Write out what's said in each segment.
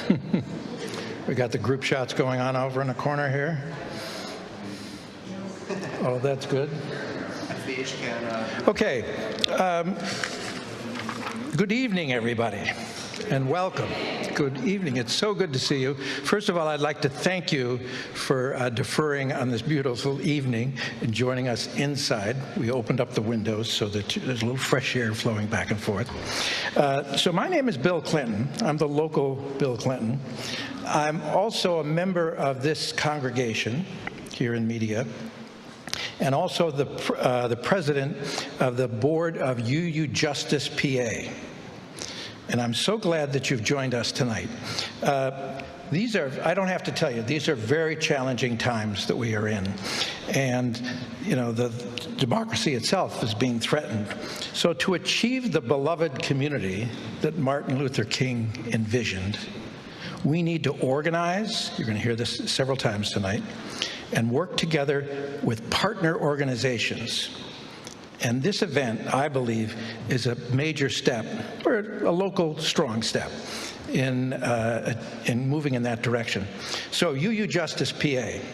We got the group shots going on over in the corner here. Oh, that's good. Okay. Good evening, everybody, and welcome. Good evening. It's so good to see you. First of all, I'd like to thank you for deferring on this beautiful evening and joining us inside. We opened up the windows so that there's a little fresh air flowing back and forth. So my name is Bill Clinton. I'm the local Bill Clinton. I'm also a member of this congregation here in Media, and also the president of the board of UUCDC, PA. And I'm so glad that you've joined us tonight. These are, I don't have to tell you, these are very challenging times that we are in. And, you know, the democracy itself is being threatened. So to achieve the beloved community that Martin Luther King envisioned, we need to organize, you're going to hear this several times tonight, and work together with partner organizations. And this event, I believe, is a major step, or a local strong step, in moving in that direction. So UUCDC, PA,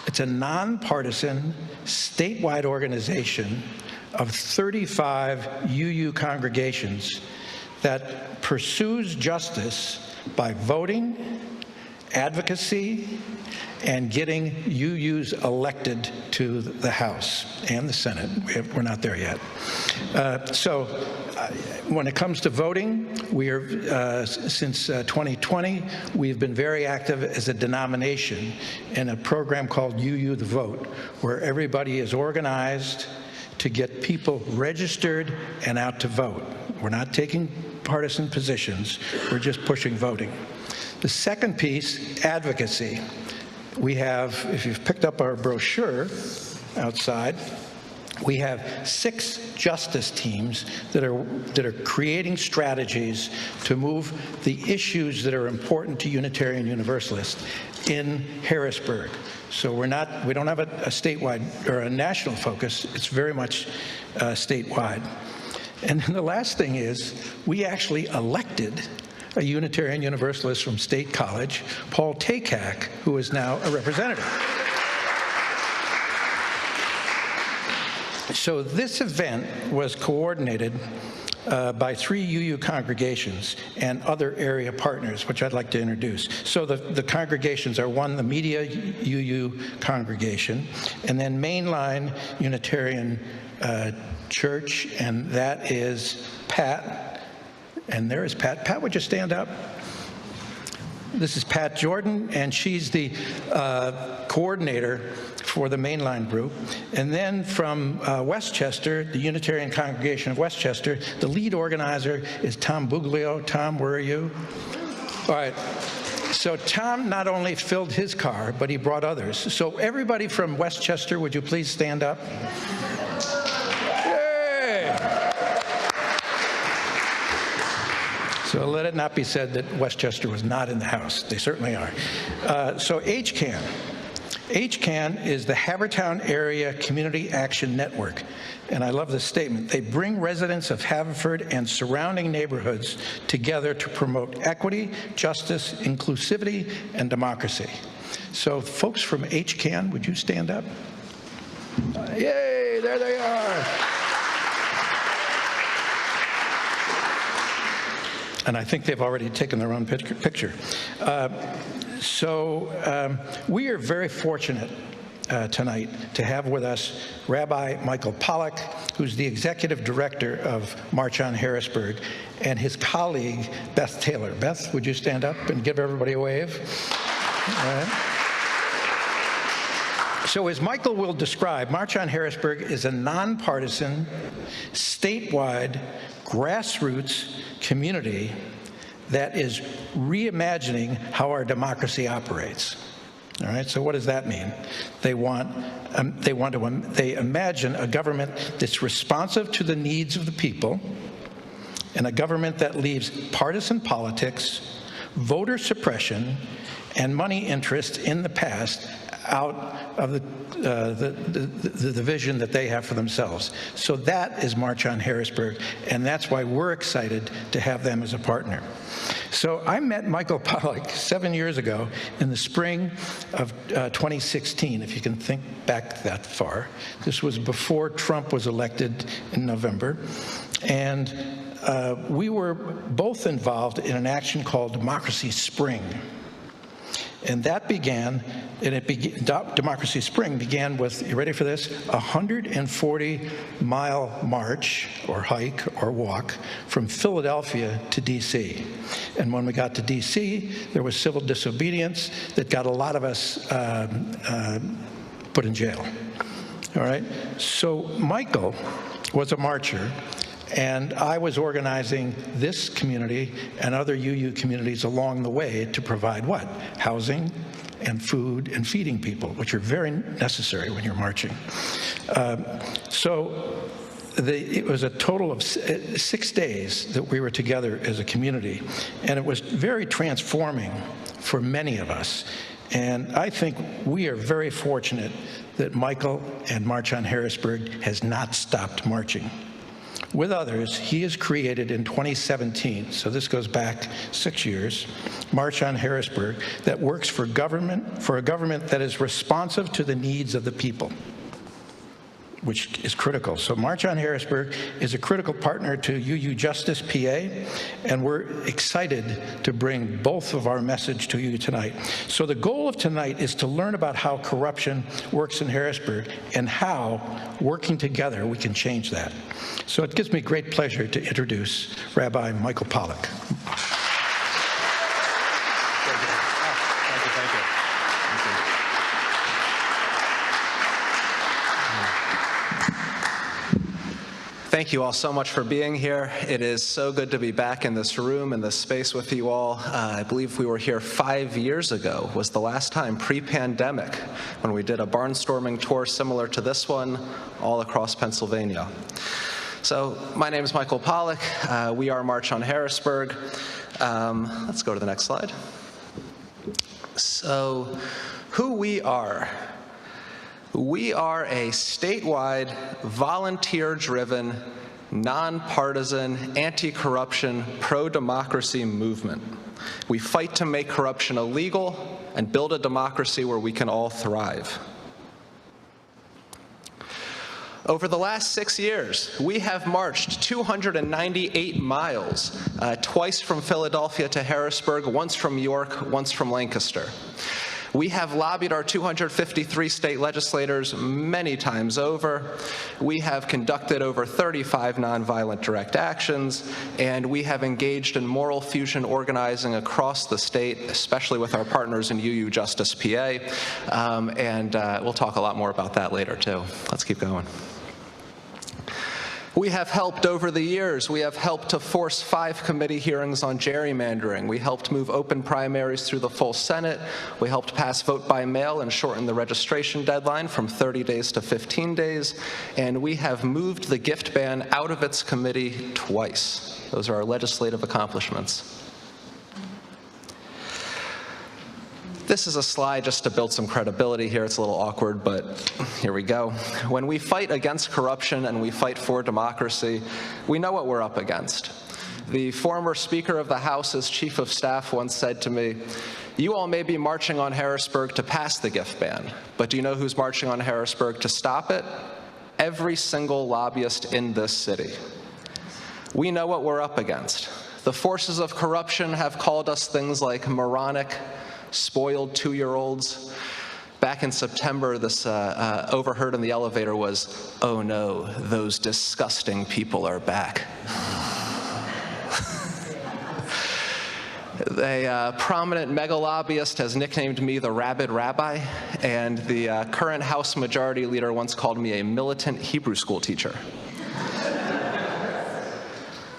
it's a nonpartisan, statewide organization of 35 UU congregations that pursues justice by voting, advocacy, and getting UUs elected to the House and the Senate. We're not there yet. When it comes to voting, we are, since 2020, we've been very active as a denomination in a program called UU the Vote, where everybody is organized to get people registered and out to vote. We're not taking partisan positions, we're just pushing voting. The second piece, advocacy. We have, if you've picked up our brochure outside, we have 6 justice teams that are creating strategies to move the issues that are important to Unitarian Universalists in Harrisburg. So we don't have a statewide or a national focus. It's very much statewide. And then the last thing is, we actually elected a Unitarian Universalist from State College, Paul Takak, who is now a representative. So this event was coordinated by 3 UU congregations and other area partners, which I'd like to introduce. So the congregations are, one, the Media UU congregation, and then Mainline Unitarian Church, and that is Pat. And there is Pat. Pat, would you stand up? This is Pat Jordan, and she's the coordinator for the Mainline group. And then from Westchester, the Unitarian Congregation of Westchester, the lead organizer is Tom Buglio. Tom, where are you? All right. So Tom not only filled his car, but he brought others. So everybody from Westchester, would you please stand up? So let it not be said that Westchester was not in the House. They certainly are. So HCAN. HCAN is the Havertown Area Community Action Network. And I love this statement. They bring residents of Haverford and surrounding neighborhoods together to promote equity, justice, inclusivity, and democracy. So folks from HCAN, would you stand up? Yay, there they are. And I think they've already taken their own picture. We are very fortunate tonight to have with us Rabbi Michael Pollack, who's the executive director of March on Harrisburg, and his colleague, Beth Taylor. Beth, would you stand up and give everybody a wave? All right. So as Michael will describe, March on Harrisburg is a nonpartisan, statewide, grassroots community that is reimagining how our democracy operates. All right, so what does that mean? They imagine a government that's responsive to the needs of the people, and a government that leaves partisan politics, voter suppression, and money interests in the past out of the vision that they have for themselves. So that is March on Harrisburg, and that's why we're excited to have them as a partner. So I met Michael Pollack 7 years ago in the spring of 2016, if you can think back that far. This was before Trump was elected in November. And we were both involved in an action called Democracy Spring. And that began, Democracy Spring began with, you ready for this? A 140-mile march, or hike, or walk from Philadelphia to D.C. And when we got to D.C., there was civil disobedience that got a lot of us put in jail. All right? So Michael was a marcher, and I was organizing this community and other UU communities along the way to provide what? Housing and food and feeding people, which are very necessary when you're marching. It was a total of 6 days that we were together as a community, and it was very transforming for many of us. And I think we are very fortunate that Michael and March on Harrisburg has not stopped marching. With others, he has created in 2017, so this goes back 6 years, March on Harrisburg, that works for a government that is responsive to the needs of the people, which is critical. So March on Harrisburg is a critical partner to UU Justice PA, and we're excited to bring both of our message to you tonight. So the goal of tonight is to learn about how corruption works in Harrisburg and how, working together, we can change that. So it gives me great pleasure to introduce Rabbi Michael Pollack. Thank you all so much for being here. It is so good to be back in this room, in this space with you all. I believe we were here 5 years ago, was the last time, pre-pandemic, when we did a barnstorming tour similar to this one all across Pennsylvania. So my name is Michael Pollack. We are March on Harrisburg. Let's go to the next slide. So who we are. We are a statewide, volunteer-driven, nonpartisan, anti-corruption, pro-democracy movement. We fight to make corruption illegal and build a democracy where we can all thrive. Over the last 6 years, we have marched 298 miles, twice from Philadelphia to Harrisburg, once from York, once from Lancaster. We have lobbied our 253 state legislators many times over. We have conducted over 35 nonviolent direct actions, and we have engaged in moral fusion organizing across the state, especially with our partners in UU Justice PA. We'll talk a lot more about that later, too. Let's keep going. We have helped over the years. We have helped to force 5 committee hearings on gerrymandering. We helped move open primaries through the full Senate. We helped pass vote by mail and shorten the registration deadline from 30 days to 15 days. And we have moved the gift ban out of its committee twice. Those are our legislative accomplishments. This is a slide just to build some credibility here. It's a little awkward, but here we go. When we fight against corruption and we fight for democracy, we know what we're up against. The former Speaker of the House's Chief of Staff once said to me, "You all may be marching on Harrisburg to pass the gift ban, but do you know who's marching on Harrisburg to stop it? Every single lobbyist in this city." We know what we're up against. The forces of corruption have called us things like moronic, spoiled 2-year-olds. Back in September, this overheard in the elevator was, "Oh no, those disgusting people are back." A prominent mega lobbyist has nicknamed me the Rabid Rabbi, and the current House Majority Leader once called me a militant Hebrew school teacher.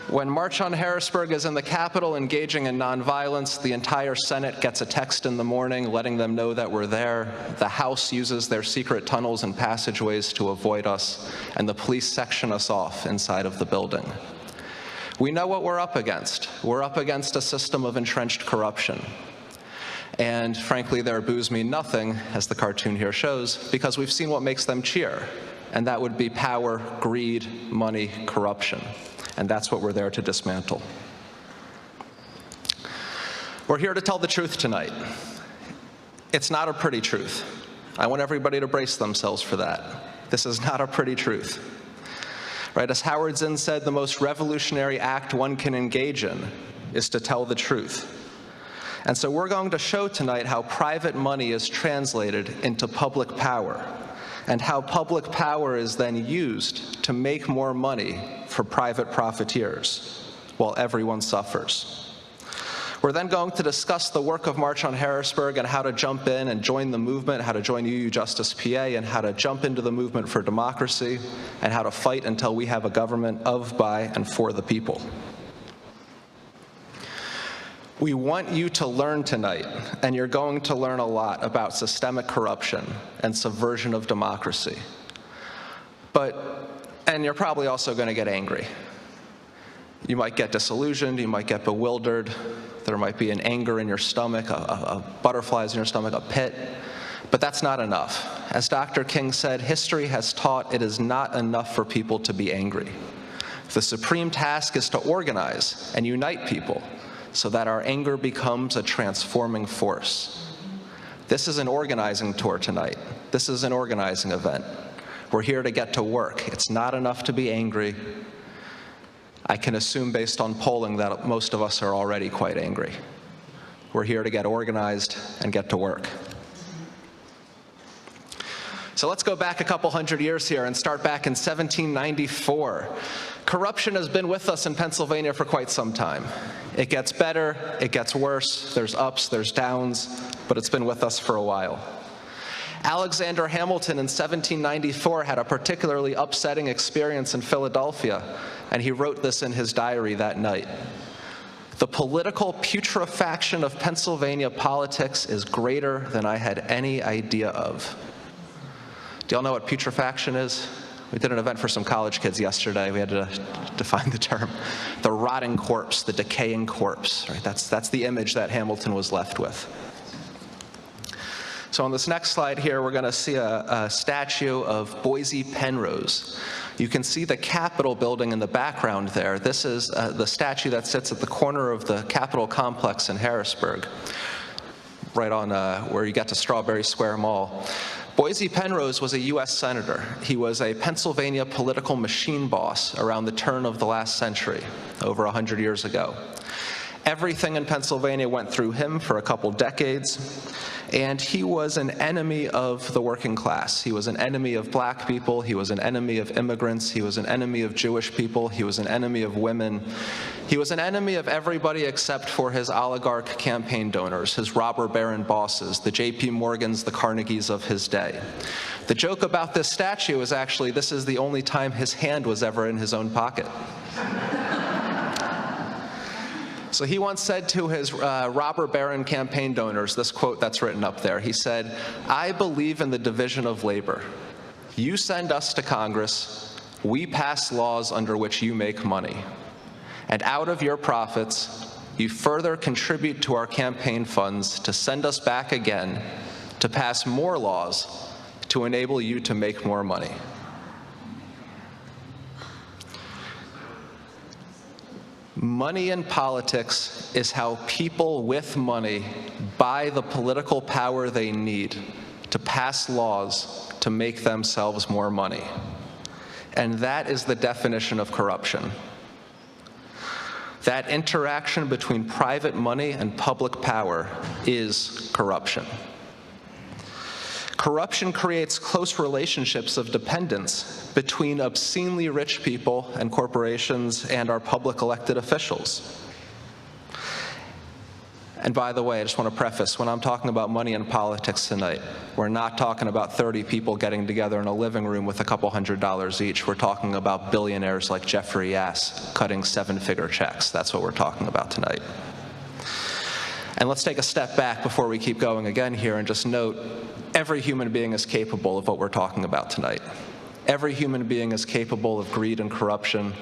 When March on Harrisburg is in the Capitol engaging in nonviolence, the entire Senate gets a text in the morning letting them know that we're there. The House uses their secret tunnels and passageways to avoid us, and the police section us off inside of the building. We know what we're up against. We're up against a system of entrenched corruption. And frankly, their boos mean nothing, as the cartoon here shows, because we've seen what makes them cheer, and that would be power, greed, money, corruption. And that's what we're there to dismantle. We're here to tell the truth tonight. It's not a pretty truth. I want everybody to brace themselves for that. This is not a pretty truth. Right? As Howard Zinn said, the most revolutionary act one can engage in is to tell the truth. And so we're going to show tonight how private money is translated into public power, and how public power is then used to make more money for private profiteers, while everyone suffers. We're then going to discuss the work of March on Harrisburg and how to jump in and join the movement, how to join UU Justice PA, and how to jump into the movement for democracy, and how to fight until we have a government of, by, and for the people. We want you to learn tonight, and you're going to learn a lot about systemic corruption and subversion of democracy. And you're probably also going to get angry. You might get disillusioned, you might get bewildered, there might be an anger in your stomach, butterflies in your stomach, a pit, but that's not enough. As Dr. King said, history has taught it is not enough for people to be angry. The supreme task is to organize and unite people so that our anger becomes a transforming force. This is an organizing tour tonight. This is an organizing event. We're here to get to work. It's not enough to be angry. I can assume based on polling that most of us are already quite angry. We're here to get organized and get to work. So let's go back a couple hundred years here and start back in 1794. Corruption has been with us in Pennsylvania for quite some time. It gets better, it gets worse, there's ups, there's downs, but it's been with us for a while. Alexander Hamilton in 1794 had a particularly upsetting experience in Philadelphia, and he wrote this in his diary that night. "The political putrefaction of Pennsylvania politics is greater than I had any idea of." Do y'all know what putrefaction is? We did an event for some college kids yesterday. We had to define the term. The rotting corpse, the decaying corpse, right? That's the image that Hamilton was left with. So on this next slide here, we're going to see a statue of Boise Penrose. You can see the Capitol building in the background there. This is the statue that sits at the corner of the Capitol complex in Harrisburg, right on where you get to Strawberry Square Mall. Boise Penrose was a U.S. senator. He was a Pennsylvania political machine boss around the turn of the last century, over 100 years ago. Everything in Pennsylvania went through him for a couple decades, and he was an enemy of the working class. He was an enemy of black people, he was an enemy of immigrants, he was an enemy of Jewish people, he was an enemy of women. He was an enemy of everybody except for his oligarch campaign donors, his robber baron bosses, the J.P. Morgans, the Carnegies of his day. The joke about this statue is actually this is the only time his hand was ever in his own pocket. So he once said to his robber baron campaign donors, this quote that's written up there, he said, "I believe in the division of labor. You send us to Congress, we pass laws under which you make money. And out of your profits, you further contribute to our campaign funds to send us back again to pass more laws to enable you to make more money." Money in politics is how people with money buy the political power they need to pass laws to make themselves more money. And that is the definition of corruption. That interaction between private money and public power is corruption. Corruption creates close relationships of dependence between obscenely rich people and corporations and our public elected officials. And by the way, I just want to preface, when I'm talking about money in politics tonight, we're not talking about 30 people getting together in a living room with a couple $100s each. We're talking about billionaires like Jeffrey Yass cutting 7-figure checks. That's what we're talking about tonight. And let's take a step back before we keep going again here and just note, every human being is capable of what we're talking about tonight. Every human being is capable of greed and corruption.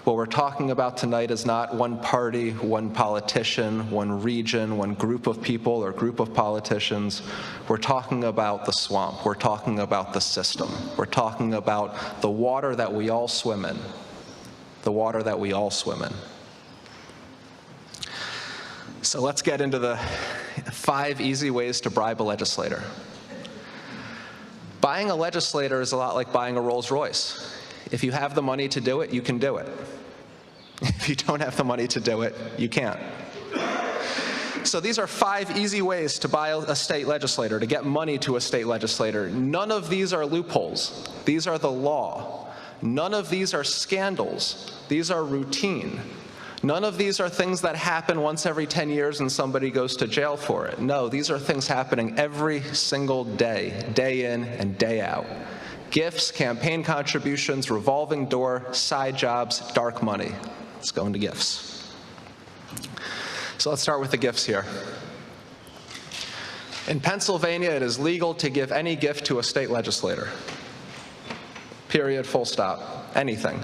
What we're talking about tonight is not one party, one politician, one region, one group of people or group of politicians. We're talking about the swamp. We're talking about the system. We're talking about the water that we all swim in. The water that we all swim in. So let's get into the 5 easy ways to bribe a legislator. Buying a legislator is a lot like buying a Rolls Royce. If you have the money to do it, you can do it. If you don't have the money to do it, you can't. So these are 5 easy ways to buy a state legislator, to get money to a state legislator. None of these are loopholes. These are the law. None of these are scandals. These are routine. None of these are things that happen once every 10 years and somebody goes to jail for it. No, these are things happening every single day, day in and day out. Gifts, campaign contributions, revolving door, side jobs, dark money. Let's go into gifts. So let's start with the gifts here. In Pennsylvania, it is legal to give any gift to a state legislator. Period, full stop, anything.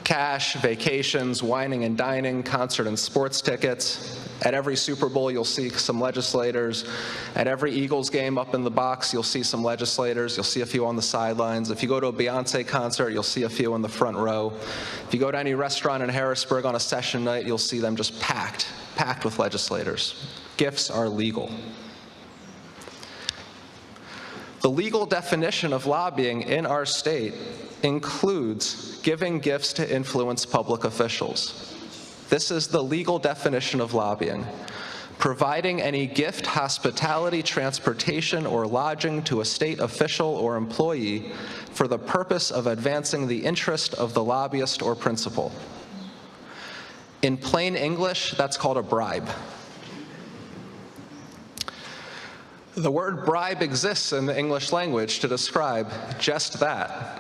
Cash, vacations, wining and dining, concert and sports tickets. At every Super Bowl, you'll see some legislators. At every Eagles game up in the box, you'll see some legislators. You'll see a few on the sidelines. If you go to a Beyonce concert, you'll see a few in the front row. If you go to any restaurant in Harrisburg on a session night, you'll see them just packed with legislators. Gifts are legal. The legal definition of lobbying in our state includes giving gifts to influence public officials. This is the legal definition of lobbying. Providing any gift, hospitality, transportation, or lodging to a state official or employee for the purpose of advancing the interest of the lobbyist or principal. In plain English, that's called a bribe. The word bribe exists in the English language to describe just that.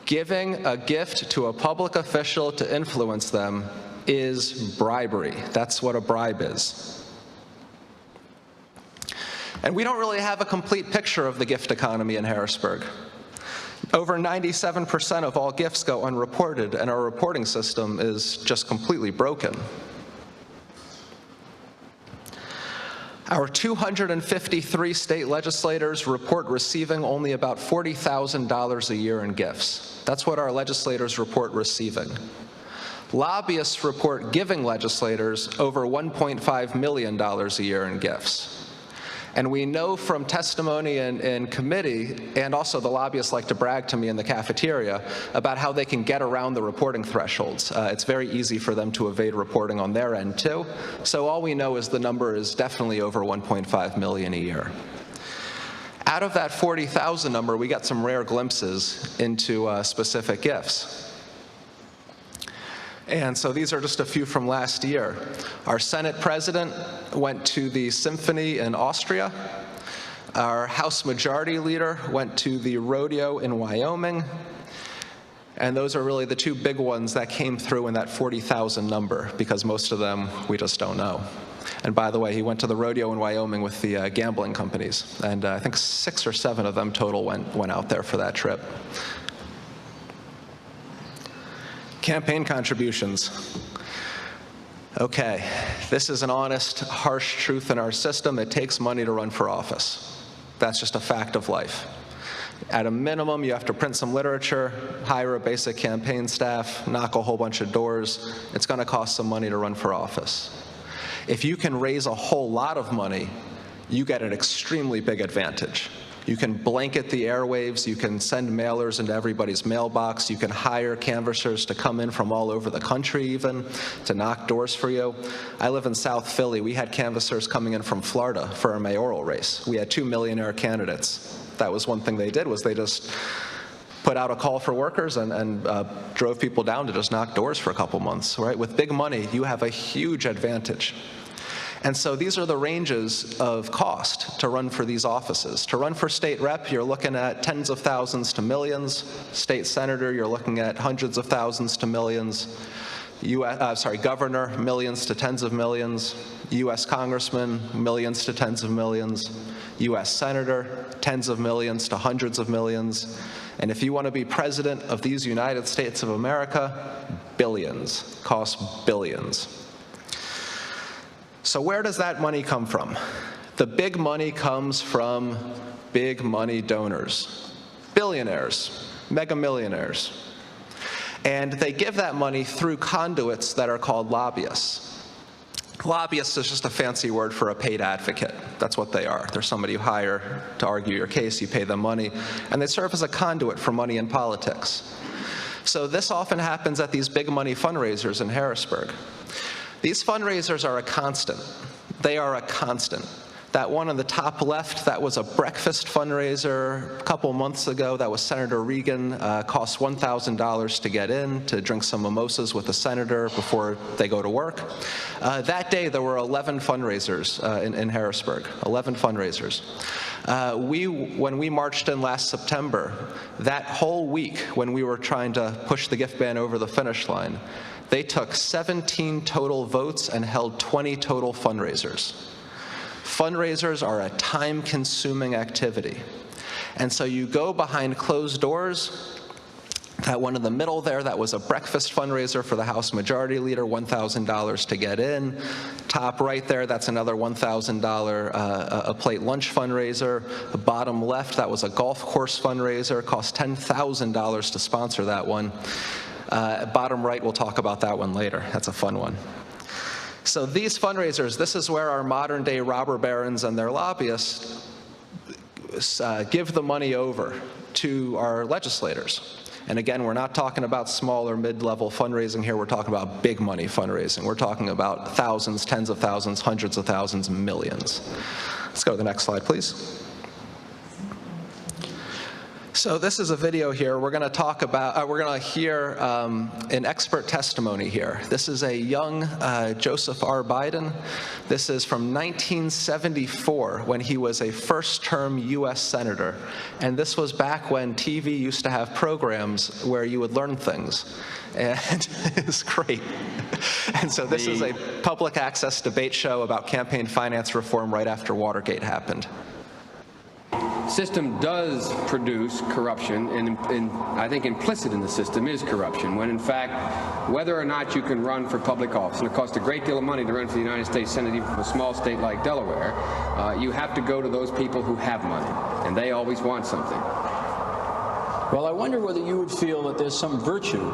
Giving a gift to a public official to influence them is bribery. That's what a bribe is. And we don't really have a complete picture of the gift economy in Harrisburg. Over 97% of all gifts go unreported, and our reporting system is just completely broken. Our 253 state legislators report receiving only about $40,000 a year in gifts. That's what our legislators report receiving. Lobbyists report giving legislators over $1.5 million a year in gifts. And we know from testimony in committee, and also the lobbyists like to brag to me in the cafeteria, about how they can get around the reporting thresholds. It's very easy for them to evade reporting on their end, too. So all we know is the number is definitely over 1.5 million a year. Out of that 40,000 number, we got some rare glimpses into specific gifts. And so these are just a few from last year. Our Senate president went to the symphony in Austria. Our House Majority Leader went to the rodeo in Wyoming. And those are really the 2 big ones that came through in that 40,000 number, because most of them we just don't know. And by the way, he went to the rodeo in Wyoming with the gambling companies. And I think 6 or 7 of them total went out there for that trip. Campaign contributions. Okay, this is an honest, harsh truth in our system. It takes money to run for office. That's just a fact of life. At a minimum, you have to print some literature, hire a basic campaign staff, knock a whole bunch of doors. It's going to cost some money to run for office. If you can raise a whole lot of money, you get an extremely big advantage. You can blanket the airwaves, you can send mailers into everybody's mailbox, you can hire canvassers to come in from all over the country even, to knock doors for you. I live in South Philly. We had canvassers coming in from Florida for a mayoral race. We had 2 millionaire candidates. That was one thing they did, was they just put out a call for workers and drove people down to just knock doors for a couple months, right? With big money, you have a huge advantage. And so these are the ranges of cost to run for these offices. To run for state rep, you're looking at tens of thousands to millions. State senator, you're looking at hundreds of thousands to millions. Governor, millions to tens of millions. U.S. congressman, millions to tens of millions. U.S. senator, tens of millions to hundreds of millions. And if you want to be president of these United States of America, billions, costs billions. So where does that money come from? The big money comes from big money donors, billionaires, mega millionaires. And they give that money through conduits that are called lobbyists. Lobbyist is just a fancy word for a paid advocate. That's what they are. They're somebody you hire to argue your case, you pay them money, and they serve as a conduit for money in politics. So this often happens at these big money fundraisers in Harrisburg. These fundraisers are a constant. They are a constant. That one on the top left, that was a breakfast fundraiser a couple months ago. That was Senator Regan. Cost $1,000 to get in, to drink some mimosas with the senator before they go to work. That day, there were 11 fundraisers in Harrisburg, 11 fundraisers. When we marched in last September, that whole week when we were trying to push the gift ban over the finish line, they took 17 total votes and held 20 total fundraisers. Fundraisers are a time-consuming activity. And so you go behind closed doors. That one in the middle there, that was a breakfast fundraiser for the House Majority Leader, $1,000 to get in. Top right there, that's another $1,000 a plate lunch fundraiser. The bottom left, that was a golf course fundraiser, cost $10,000 to sponsor that one. Bottom right, we'll talk about that one later. That's a fun one. So these fundraisers, this is where our modern-day robber barons and their lobbyists give the money over to our legislators. And again, we're not talking about small or mid-level fundraising here. We're talking about big money fundraising. We're talking about thousands, tens of thousands, hundreds of thousands, millions. Let's go to the next slide, please. So this is a video here. We're going to talk about, we're going to hear an expert testimony here. This is a young Joseph R. Biden. This is from 1974 when he was a first-term U.S. Senator. And this was back when TV used to have programs where you would learn things. And it was great. And so this is a public access debate show about campaign finance reform right after Watergate happened. System does produce corruption, and I think implicit in the system is corruption, when in fact, whether or not you can run for public office, and it costs a great deal of money to run for the United States Senate, even from a small state like Delaware, you have to go to those people who have money, and they always want something. Well, I wonder whether you would feel that there's some virtue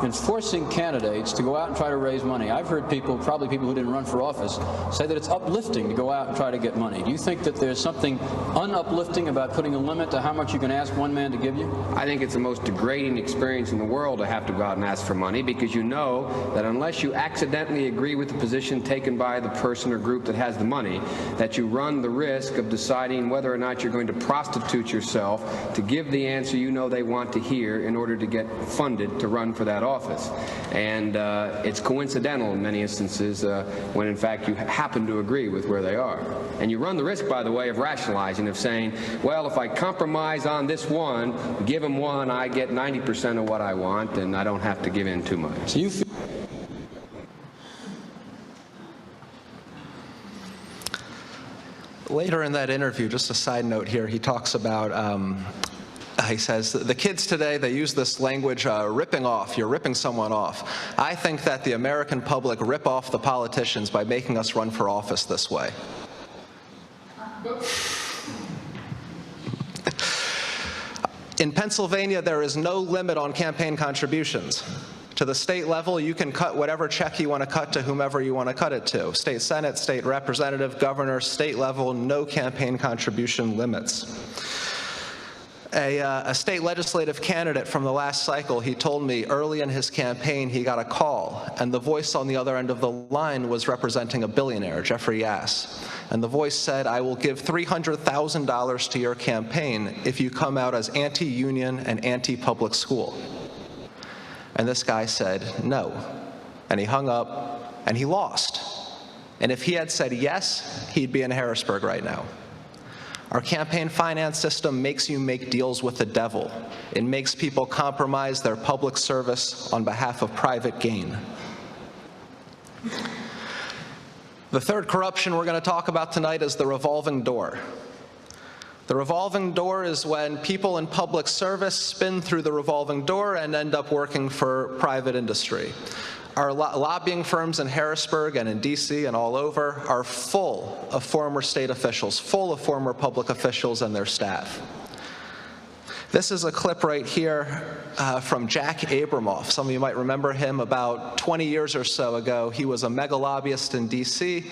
in forcing candidates to go out and try to raise money. I've heard people, probably people who didn't run for office, say that it's uplifting to go out and try to get money. Do you think that there's something unuplifting about putting a limit to how much you can ask one man to give you? I think it's the most degrading experience in the world to have to go out and ask for money, because you know that unless you accidentally agree with the position taken by the person or group that has the money, that you run the risk of deciding whether or not you're going to prostitute yourself to give the answer you know they want to hear in order to get funded to run for that office. And it's coincidental in many instances when in fact you happen to agree with where they are. And you run the risk, by the way, of rationalizing, of saying, well, if I compromise on this one, give them one, I get 90% of what I want, and I don't have to give in too much. So you feel Later in that interview, just a side note here, he talks about he says, the kids today, they use this language, ripping off. You're ripping someone off. I think that the American public rip off the politicians by making us run for office this way. In Pennsylvania, there is no limit on campaign contributions. To the state level, you can cut whatever check you want to cut to whomever you want to cut it to. State Senate, state representative, governor, state level, no campaign contribution limits. A state legislative candidate from the last cycle, he told me early in his campaign he got a call, and the voice on the other end of the line was representing a billionaire, Jeffrey Yass. And the voice said, I will give $300,000 to your campaign if you come out as anti-union and anti-public school. And this guy said, no. And he hung up, and he lost. And if he had said yes, he'd be in Harrisburg right now. Our campaign finance system makes you make deals with the devil. It makes people compromise their public service on behalf of private gain. The third corruption we're going to talk about tonight is the revolving door. The revolving door is when people in public service spin through the revolving door and end up working for private industry. Our lobbying firms in Harrisburg and in DC and all over are full of former state officials, full of former public officials and their staff. This is a clip right here from Jack Abramoff. Some of you might remember him about 20 years or so ago. He was a mega lobbyist in DC.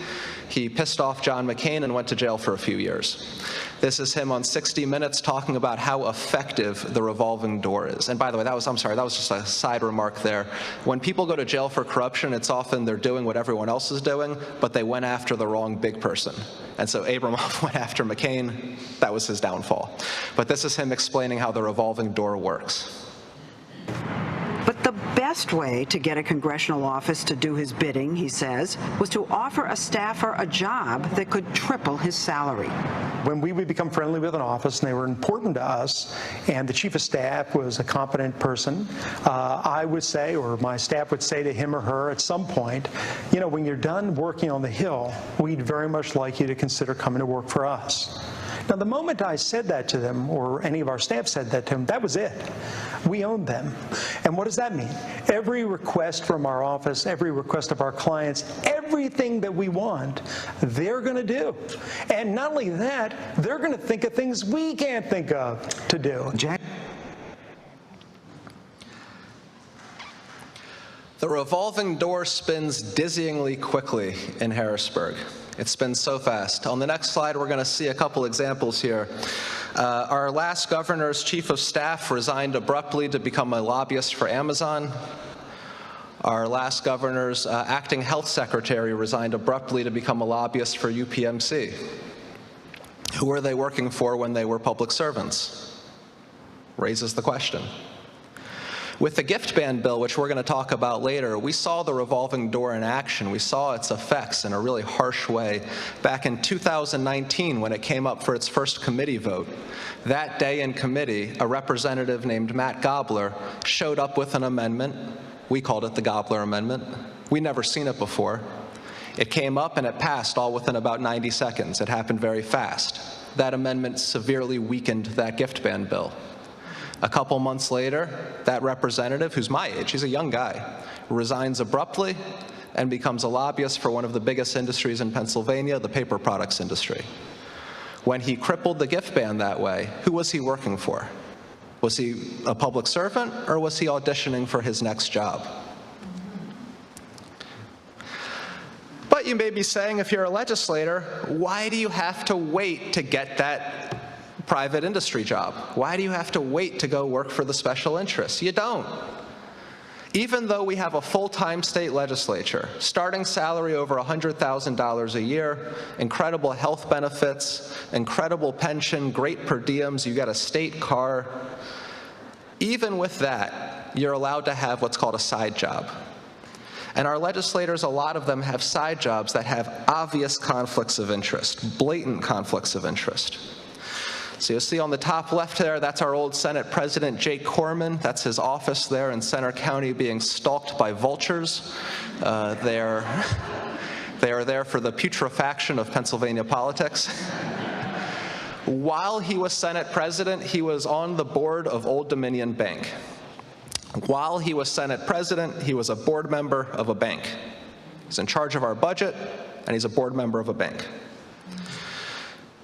He pissed off John McCain and went to jail for a few years. This is him on 60 Minutes talking about how effective the revolving door is. And by the way, that was just a side remark there. When people go to jail for corruption, it's often they're doing what everyone else is doing, but they went after the wrong big person. And so Abramoff went after McCain. That was his downfall. But this is him explaining how the revolving door works. But the best way to get a congressional office to do his bidding, he says, was to offer a staffer a job that could triple his salary. When we would become friendly with an office and they were important to us, and the chief of staff was a competent person, I would say, or my staff would say to him or her at some point, you know, when you're done working on the Hill, we'd very much like you to consider coming to work for us. Now, the moment I said that to them, or any of our staff said that to them, that was it. We owned them. And what does that mean? Every request from our office, every request of our clients, everything that we want, they're going to do. And not only that, they're going to think of things we can't think of to do. The revolving door spins dizzyingly quickly in Harrisburg. It spins so fast. On the next slide, we're going to see a couple examples here. Our last governor's chief of staff resigned abruptly to become a lobbyist for Amazon. Our last governor's acting health secretary resigned abruptly to become a lobbyist for UPMC. Who were they working for when they were public servants? Raises the question. With the gift ban bill, which we're going to talk about later, we saw the revolving door in action. We saw its effects in a really harsh way back in 2019 when it came up for its first committee vote. That day in committee, a representative named Matt Gobler showed up with an amendment. We called it the Gobler Amendment. We'd never seen it before. It came up and it passed all within about 90 seconds. It happened very fast. That amendment severely weakened that gift ban bill. A couple months later, that representative, who's my age, he's a young guy, resigns abruptly and becomes a lobbyist for one of the biggest industries in Pennsylvania, the paper products industry. When he crippled the gift ban that way, who was he working for? Was he a public servant, or was he auditioning for his next job? But you may be saying, if you're a legislator, why do you have to wait to get that private industry job? Why do you have to wait to go work for the special interests? You don't. Even though we have a full-time state legislature, starting salary over $100,000 a year, incredible health benefits, incredible pension, great per diems, you get a state car, even with that, you're allowed to have what's called a side job. And our legislators, a lot of them have side jobs that have obvious conflicts of interest, blatant conflicts of interest. So you'll see on the top left there, that's our old Senate President Jake Corman. That's his office there in Center County being stalked by vultures. They are there for the putrefaction of Pennsylvania politics. While he was Senate President, he was on the board of Old Dominion Bank. While he was Senate President, he was a board member of a bank. He's in charge of our budget, and he's a board member of a bank.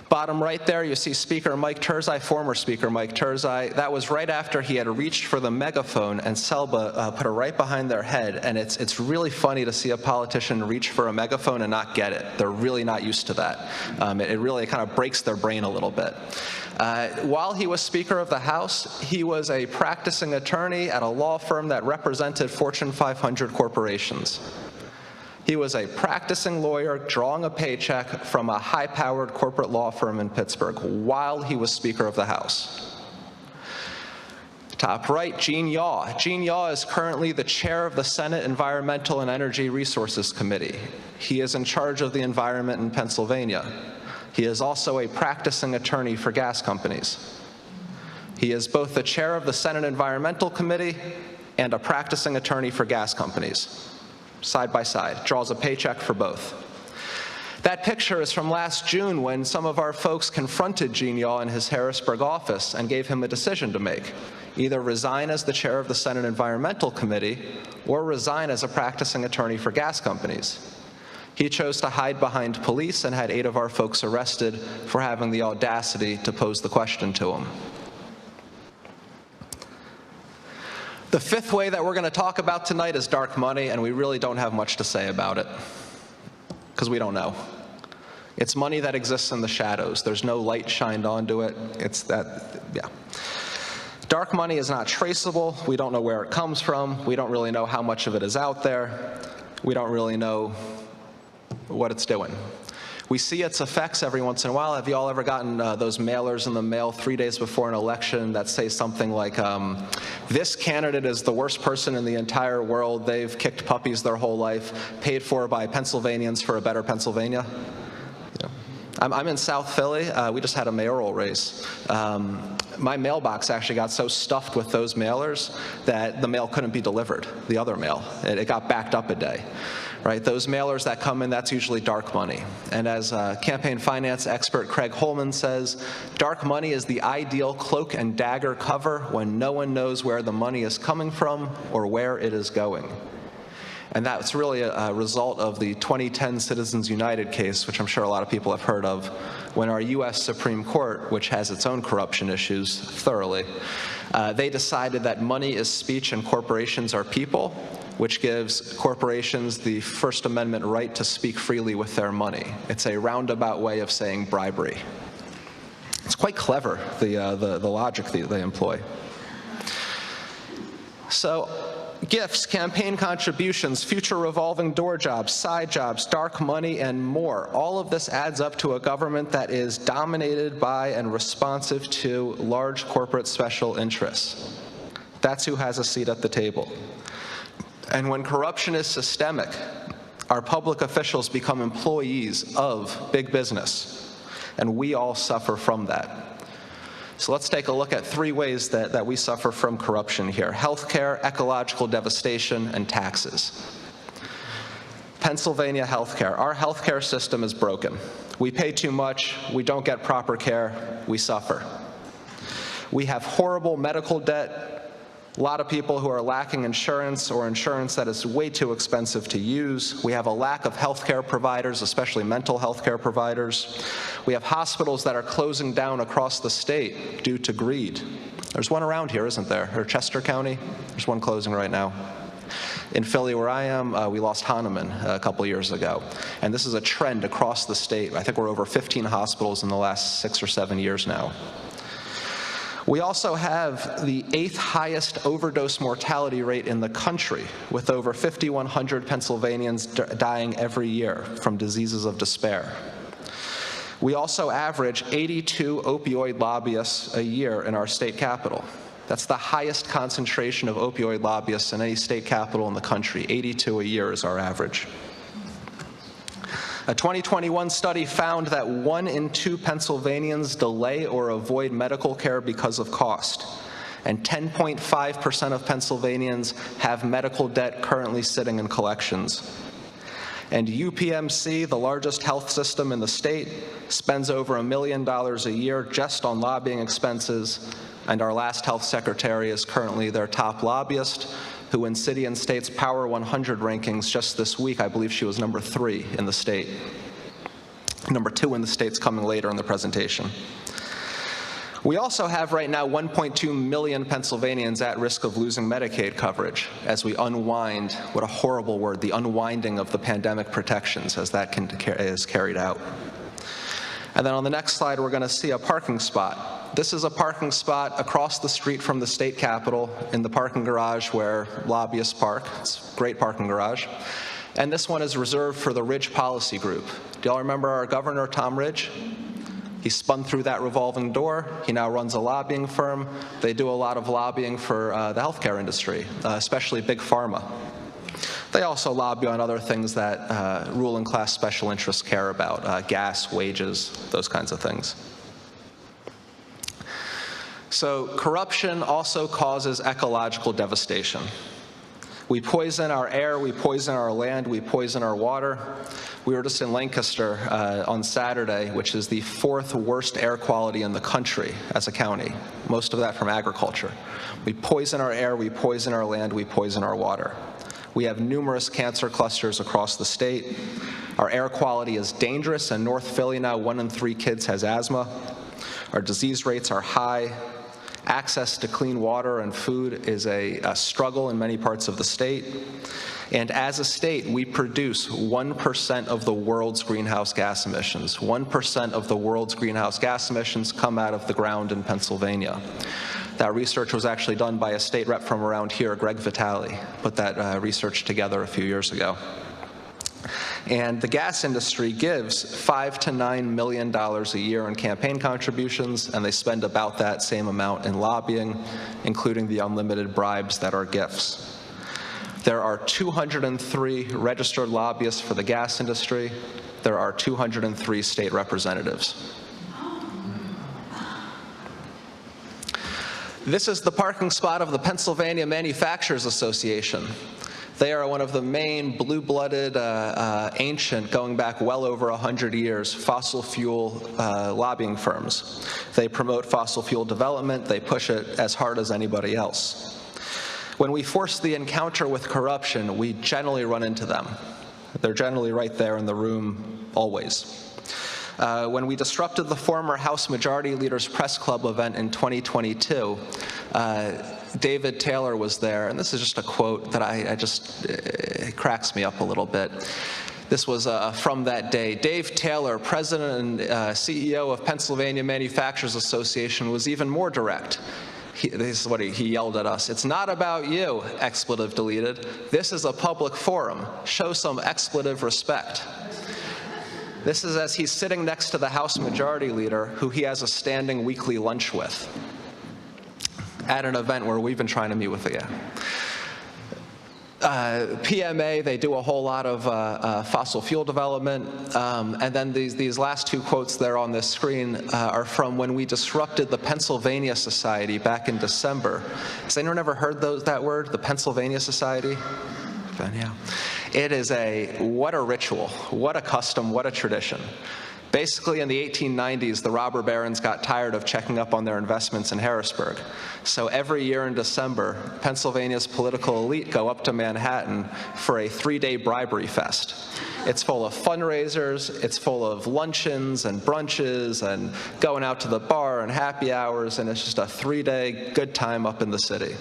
Bottom right there, you see Speaker Mike Turzai, former Speaker Mike Turzai. That was right after he had reached for the megaphone and Selba put it right behind their head. And it's really funny to see a politician reach for a megaphone and not get it. They're really not used to that. It really kind of breaks their brain a little bit. While he was Speaker of the House, he was a practicing attorney at a law firm that represented Fortune 500 corporations. He was a practicing lawyer drawing a paycheck from a high-powered corporate law firm in Pittsburgh while he was Speaker of the House. Top right, Gene Yaw. Gene Yaw is currently the chair of the Senate Environmental and Energy Resources Committee. He is in charge of the environment in Pennsylvania. He is also a practicing attorney for gas companies. He is both the chair of the Senate Environmental Committee and a practicing attorney for gas companies. Side by side, draws a paycheck for both. That picture is from last June when some of our folks confronted Gene Yaw in his Harrisburg office and gave him a decision to make. Either resign as the chair of the Senate Environmental Committee or resign as a practicing attorney for gas companies. He chose to hide behind police and had 8 of our folks arrested for having the audacity to pose the question to him. The fifth way that we're going to talk about tonight is dark money, and we really don't have much to say about it, because we don't know. It's money that exists in the shadows. There's no light shined onto it. It's that, yeah. Dark money is not traceable. We don't know where it comes from. We don't really know how much of it is out there. We don't really know what it's doing. We see its effects every once in a while. Have you all ever gotten those mailers in the mail 3 days before an election that say something like, this candidate is the worst person in the entire world. They've kicked puppies their whole life, paid for by Pennsylvanians for a better Pennsylvania? Yeah. I'm in South Philly. We just had a mayoral race. My mailbox actually got so stuffed with those mailers that the mail couldn't be delivered, the other mail. It got backed up a day. Right, those mailers that come in, that's usually dark money. And as campaign finance expert Craig Holman says, dark money is the ideal cloak and dagger cover when no one knows where the money is coming from or where it is going. And that's really a result of the 2010 Citizens United case, which I'm sure a lot of people have heard of, when our US Supreme Court, which has its own corruption issues thoroughly, they decided that money is speech and corporations are people, which gives corporations the First Amendment right to speak freely with their money. It's a roundabout way of saying bribery. It's quite clever, the logic that they employ. So, gifts, campaign contributions, future revolving door jobs, side jobs, dark money, and more. All of this adds up to a government that is dominated by and responsive to large corporate special interests. That's who has a seat at the table. And when corruption is systemic, our public officials become employees of big business, and we all suffer from that. So let's take a look at 3 ways that we suffer from corruption here: healthcare, ecological devastation, and taxes. Pennsylvania healthcare. Our healthcare system is broken. We pay too much, we don't get proper care, we suffer. We have horrible medical debt. A lot of people who are lacking insurance or insurance that is way too expensive to use. We have a lack of healthcare providers, especially mental health care providers. We have hospitals that are closing down across the state due to greed. There's one around here, isn't there? Or Chester County? There's one closing right now. In Philly, where I am, we lost Hahnemann a couple years ago. And this is a trend across the state. I think we're over 15 hospitals in the last 6 or 7 years now. We also have the 8th highest overdose mortality rate in the country, with over 5,100 Pennsylvanians dying every year from diseases of despair. We also average 82 opioid lobbyists a year in our state capital. That's the highest concentration of opioid lobbyists in any state capital in the country. 82 a year is our average. A 2021 study found that 1 in 2 Pennsylvanians delay or avoid medical care because of cost, and 10.5% of Pennsylvanians have medical debt currently sitting in collections. And UPMC, the largest health system in the state, spends over $1 million a year just on lobbying expenses, and our last health secretary is currently their top lobbyist, who in City and State's Power 100 rankings just this week, I believe she was number 3 in the state. Number 2 in the state's coming later in the presentation. We also have right now 1.2 million Pennsylvanians at risk of losing Medicaid coverage as we unwind, what a horrible word, the unwinding of the pandemic protections as that is carried out. And then on the next slide, we're going to see a parking spot. This is a parking spot across the street from the state capitol in the parking garage where lobbyists park. It's a great parking garage. And this one is reserved for the Ridge Policy Group. Do y'all remember our governor, Tom Ridge? He spun through that revolving door. He now runs a lobbying firm. They do a lot of lobbying for the healthcare industry, especially big pharma. They also lobby on other things that ruling class special interests care about, gas, wages, those kinds of things. So corruption also causes ecological devastation. We poison our air, we poison our land, we poison our water. We were just in Lancaster on Saturday, which is the 4th worst air quality in the country as a county, most of that from agriculture. We poison our air, we poison our land, we poison our water. We have numerous cancer clusters across the state. Our air quality is dangerous. In North Philly now, 1 in 3 kids has asthma. Our disease rates are high. Access to clean water and food is a struggle in many parts of the state. And as a state, we produce 1% of the world's greenhouse gas emissions. 1% of the world's greenhouse gas emissions come out of the ground in Pennsylvania. That research was actually done by a state rep from around here, Greg Vitale, put that research together a few years ago. And the gas industry gives $5 to $9 million a year in campaign contributions, and they spend about that same amount in lobbying, including the unlimited bribes that are gifts. There are 203 registered lobbyists for the gas industry. There are 203 state representatives. This is the parking spot of the Pennsylvania Manufacturers Association. They are one of the main blue-blooded, ancient, going back well over 100 years, fossil fuel lobbying firms. They promote fossil fuel development. They push it as hard as anybody else. When we force the encounter with corruption, we generally run into them. They're generally right there in the room, always. When we disrupted the former House Majority Leader's Press Club event in 2022, David Taylor was there, and this is just a quote that it cracks me up a little bit. This was from that day. Dave Taylor, president and CEO of Pennsylvania Manufacturers Association, was even more direct. This is what he yelled at us. "It's not about you," expletive deleted. "This is a public forum. Show some expletive respect." This is as he's sitting next to the House Majority Leader, who he has a standing weekly lunch with, at an event where we've been trying to meet with the guy. PMA, they do a whole lot of fossil fuel development, and then these last two quotes there on this screen are from when we disrupted the Pennsylvania Society back in December. Has anyone ever heard that word, the Pennsylvania Society? Yeah. It is what a ritual, what a custom, what a tradition. Basically, in the 1890s, the robber barons got tired of checking up on their investments in Harrisburg. So every year in December, Pennsylvania's political elite go up to Manhattan for a 3-day bribery fest. It's full of fundraisers, it's full of luncheons and brunches and going out to the bar and happy hours, and it's just a 3-day good time up in the city.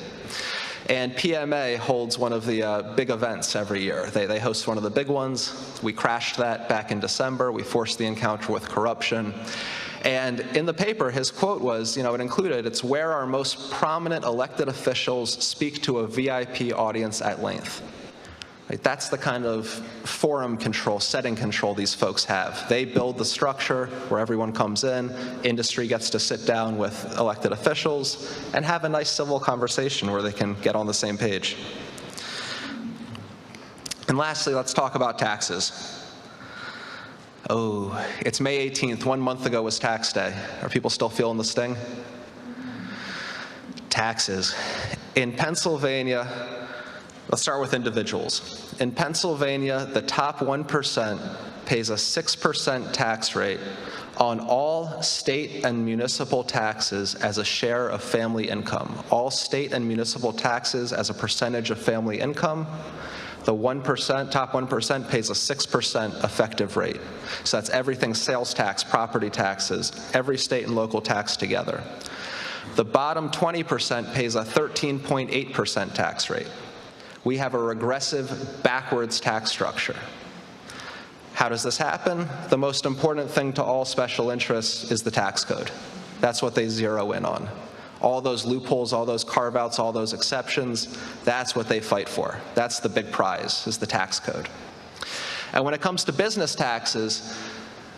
And PMA holds one of the big events every year. They host one of the big ones. We crashed that back in December. We forced the encounter with corruption. And in the paper, his quote was, it included, "It's where our most prominent elected officials speak to a VIP audience at length." Right? That's the kind of forum control, setting control these folks have. They build the structure where everyone comes in, industry gets to sit down with elected officials and have a nice civil conversation where they can get on the same page. And lastly, let's talk about taxes. Oh, it's May 18th. 1 month ago was tax day. Are people still feeling the sting? Taxes. In Pennsylvania, let's start with individuals. In Pennsylvania, the top 1% pays a 6% tax rate on all state and municipal taxes as a share of family income. All state and municipal taxes as a percentage of family income. The 1%, top 1% pays a 6% effective rate. So that's everything: sales tax, property taxes, every state and local tax together. The bottom 20% pays a 13.8% tax rate. We have a regressive, backwards tax structure. How does this happen? The most important thing to all special interests is the tax code. That's what they zero in on. All those loopholes, all those carve-outs, all those exceptions, that's what they fight for. That's the big prize, is the tax code. And when it comes to business taxes,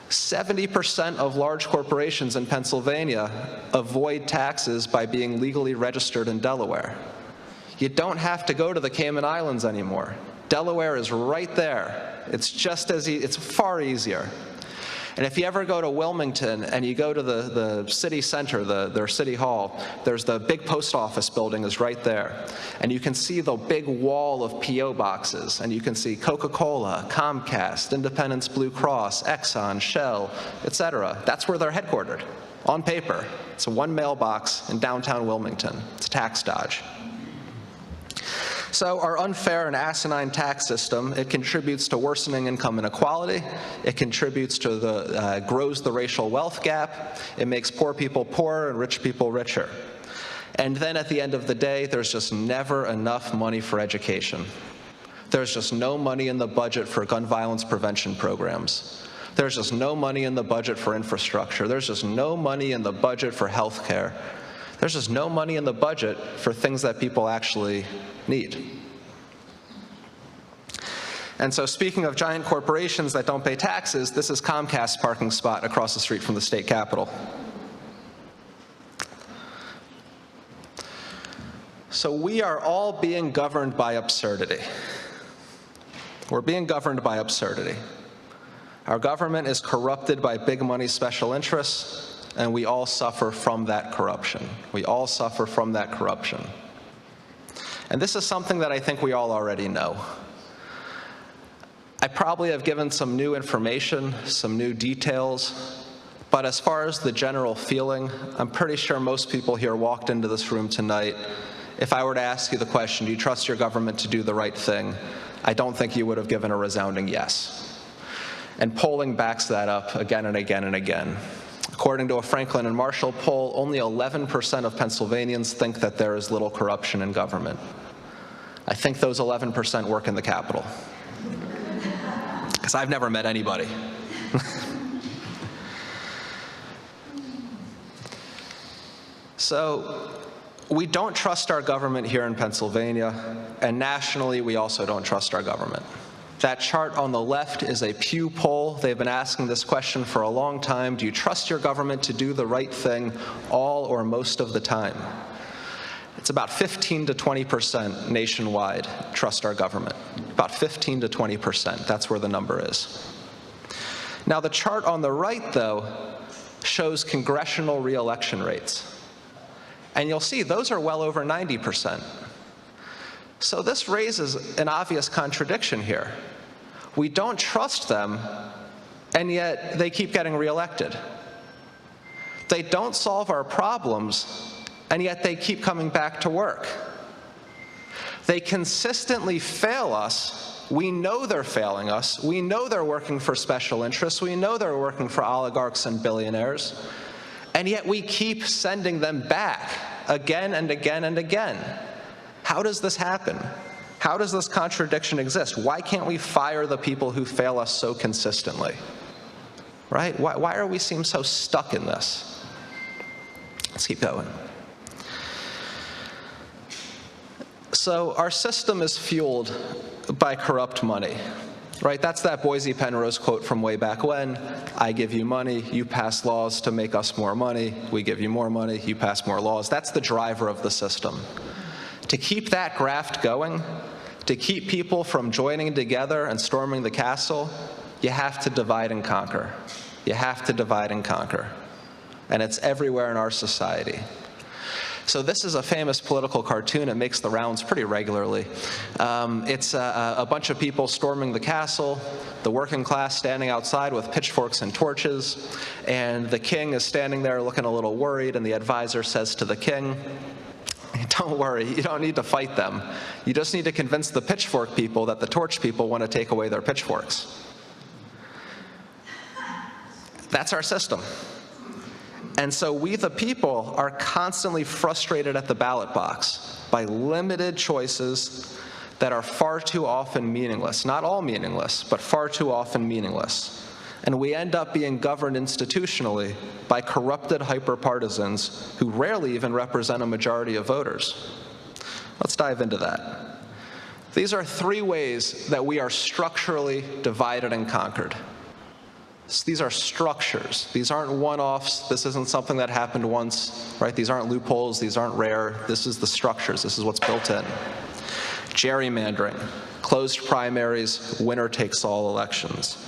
70% of large corporations in Pennsylvania avoid taxes by being legally registered in Delaware. You don't have to go to the Cayman Islands anymore. Delaware is right there. It's just it's far easier. And if you ever go to Wilmington and you go to the city center, their city hall, there's the big post office building is right there. And you can see the big wall of P.O. boxes, and you can see Coca-Cola, Comcast, Independence Blue Cross, Exxon, Shell, etc. That's where they're headquartered, on paper. It's a one mailbox in downtown Wilmington. It's a tax dodge. So our unfair and asinine tax system, it contributes to worsening income inequality. It contributes to grows the racial wealth gap. It makes poor people poorer and rich people richer. And then at the end of the day, there's just never enough money for education. There's just no money in the budget for gun violence prevention programs. There's just no money in the budget for infrastructure. There's just no money in the budget for health care. There's just no money in the budget for things that people actually need. And so speaking of giant corporations that don't pay taxes, this is Comcast's parking spot across the street from the state capitol. So we are all being governed by absurdity. We're being governed by absurdity. Our government is corrupted by big money special interests, and we all suffer from that corruption. We all suffer from that corruption. And this is something that I think we all already know. I probably have given some new information, some new details, but as far as the general feeling, I'm pretty sure most people here walked into this room tonight. If I were to ask you the question, do you trust your government to do the right thing? I don't think you would have given a resounding yes. And polling backs that up again and again and again. According to a Franklin and Marshall poll, only 11% of Pennsylvanians think that there is little corruption in government. I think those 11% work in the Capitol. Because I've never met anybody. So, we don't trust our government here in Pennsylvania, and nationally, we also don't trust our government. That chart on the left is a Pew poll. They've been asking this question for a long time. Do you trust your government to do the right thing all or most of the time? It's about 15 to 20% nationwide trust our government. About 15 to 20%, that's where the number is. Now, the chart on the right, though, shows congressional re-election rates. And you'll see those are well over 90%. So this raises an obvious contradiction here. We don't trust them, and yet they keep getting reelected. They don't solve our problems, and yet they keep coming back to work. They consistently fail us. We know they're failing us. We know they're working for special interests. We know they're working for oligarchs and billionaires. And yet we keep sending them back again and again and again. How does this happen? How does this contradiction exist? Why can't we fire the people who fail us so consistently? Right? Why are we seem so stuck in this? Let's keep going. So our system is fueled by corrupt money. Right, that's that Boise Penrose quote from way back when. I give you money, you pass laws to make us more money, we give you more money, you pass more laws. That's the driver of the system. To keep that graft going, to keep people from joining together and storming the castle, you have to divide and conquer. You have to divide and conquer. And it's everywhere in our society. So this is a famous political cartoon. It makes the rounds pretty regularly. It's a bunch of people storming the castle, the working class standing outside with pitchforks and torches, and the king is standing there looking a little worried, and the advisor says to the king, don't worry, you don't need to fight them. You just need to convince the pitchfork people that the torch people want to take away their pitchforks. That's our system. And so we, the people, are constantly frustrated at the ballot box by limited choices that are far too often meaningless. Not all meaningless, but far too often meaningless. And we end up being governed institutionally by corrupted hyper-partisans who rarely even represent a majority of voters. Let's dive into that. These are three ways that we are structurally divided and conquered. These are structures. These aren't one-offs. This isn't something that happened once, right? These aren't loopholes. These aren't rare. This is the structures. This is what's built in. Gerrymandering, closed primaries, winner-takes-all elections.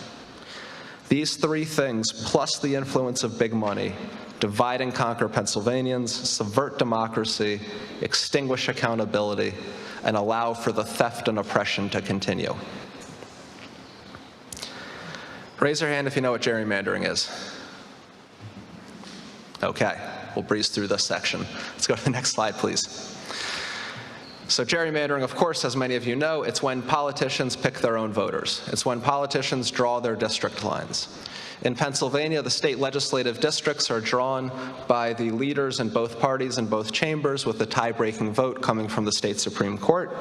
These three things, plus the influence of big money, divide and conquer Pennsylvanians, subvert democracy, extinguish accountability, and allow for the theft and oppression to continue. Raise your hand if you know what gerrymandering is. Okay, we'll breeze through this section. Let's go to the next slide, please. So gerrymandering, of course, as many of you know, it's when politicians pick their own voters. It's when politicians draw their district lines. In Pennsylvania, the state legislative districts are drawn by the leaders in both parties in both chambers, with the tie-breaking vote coming from the state Supreme Court.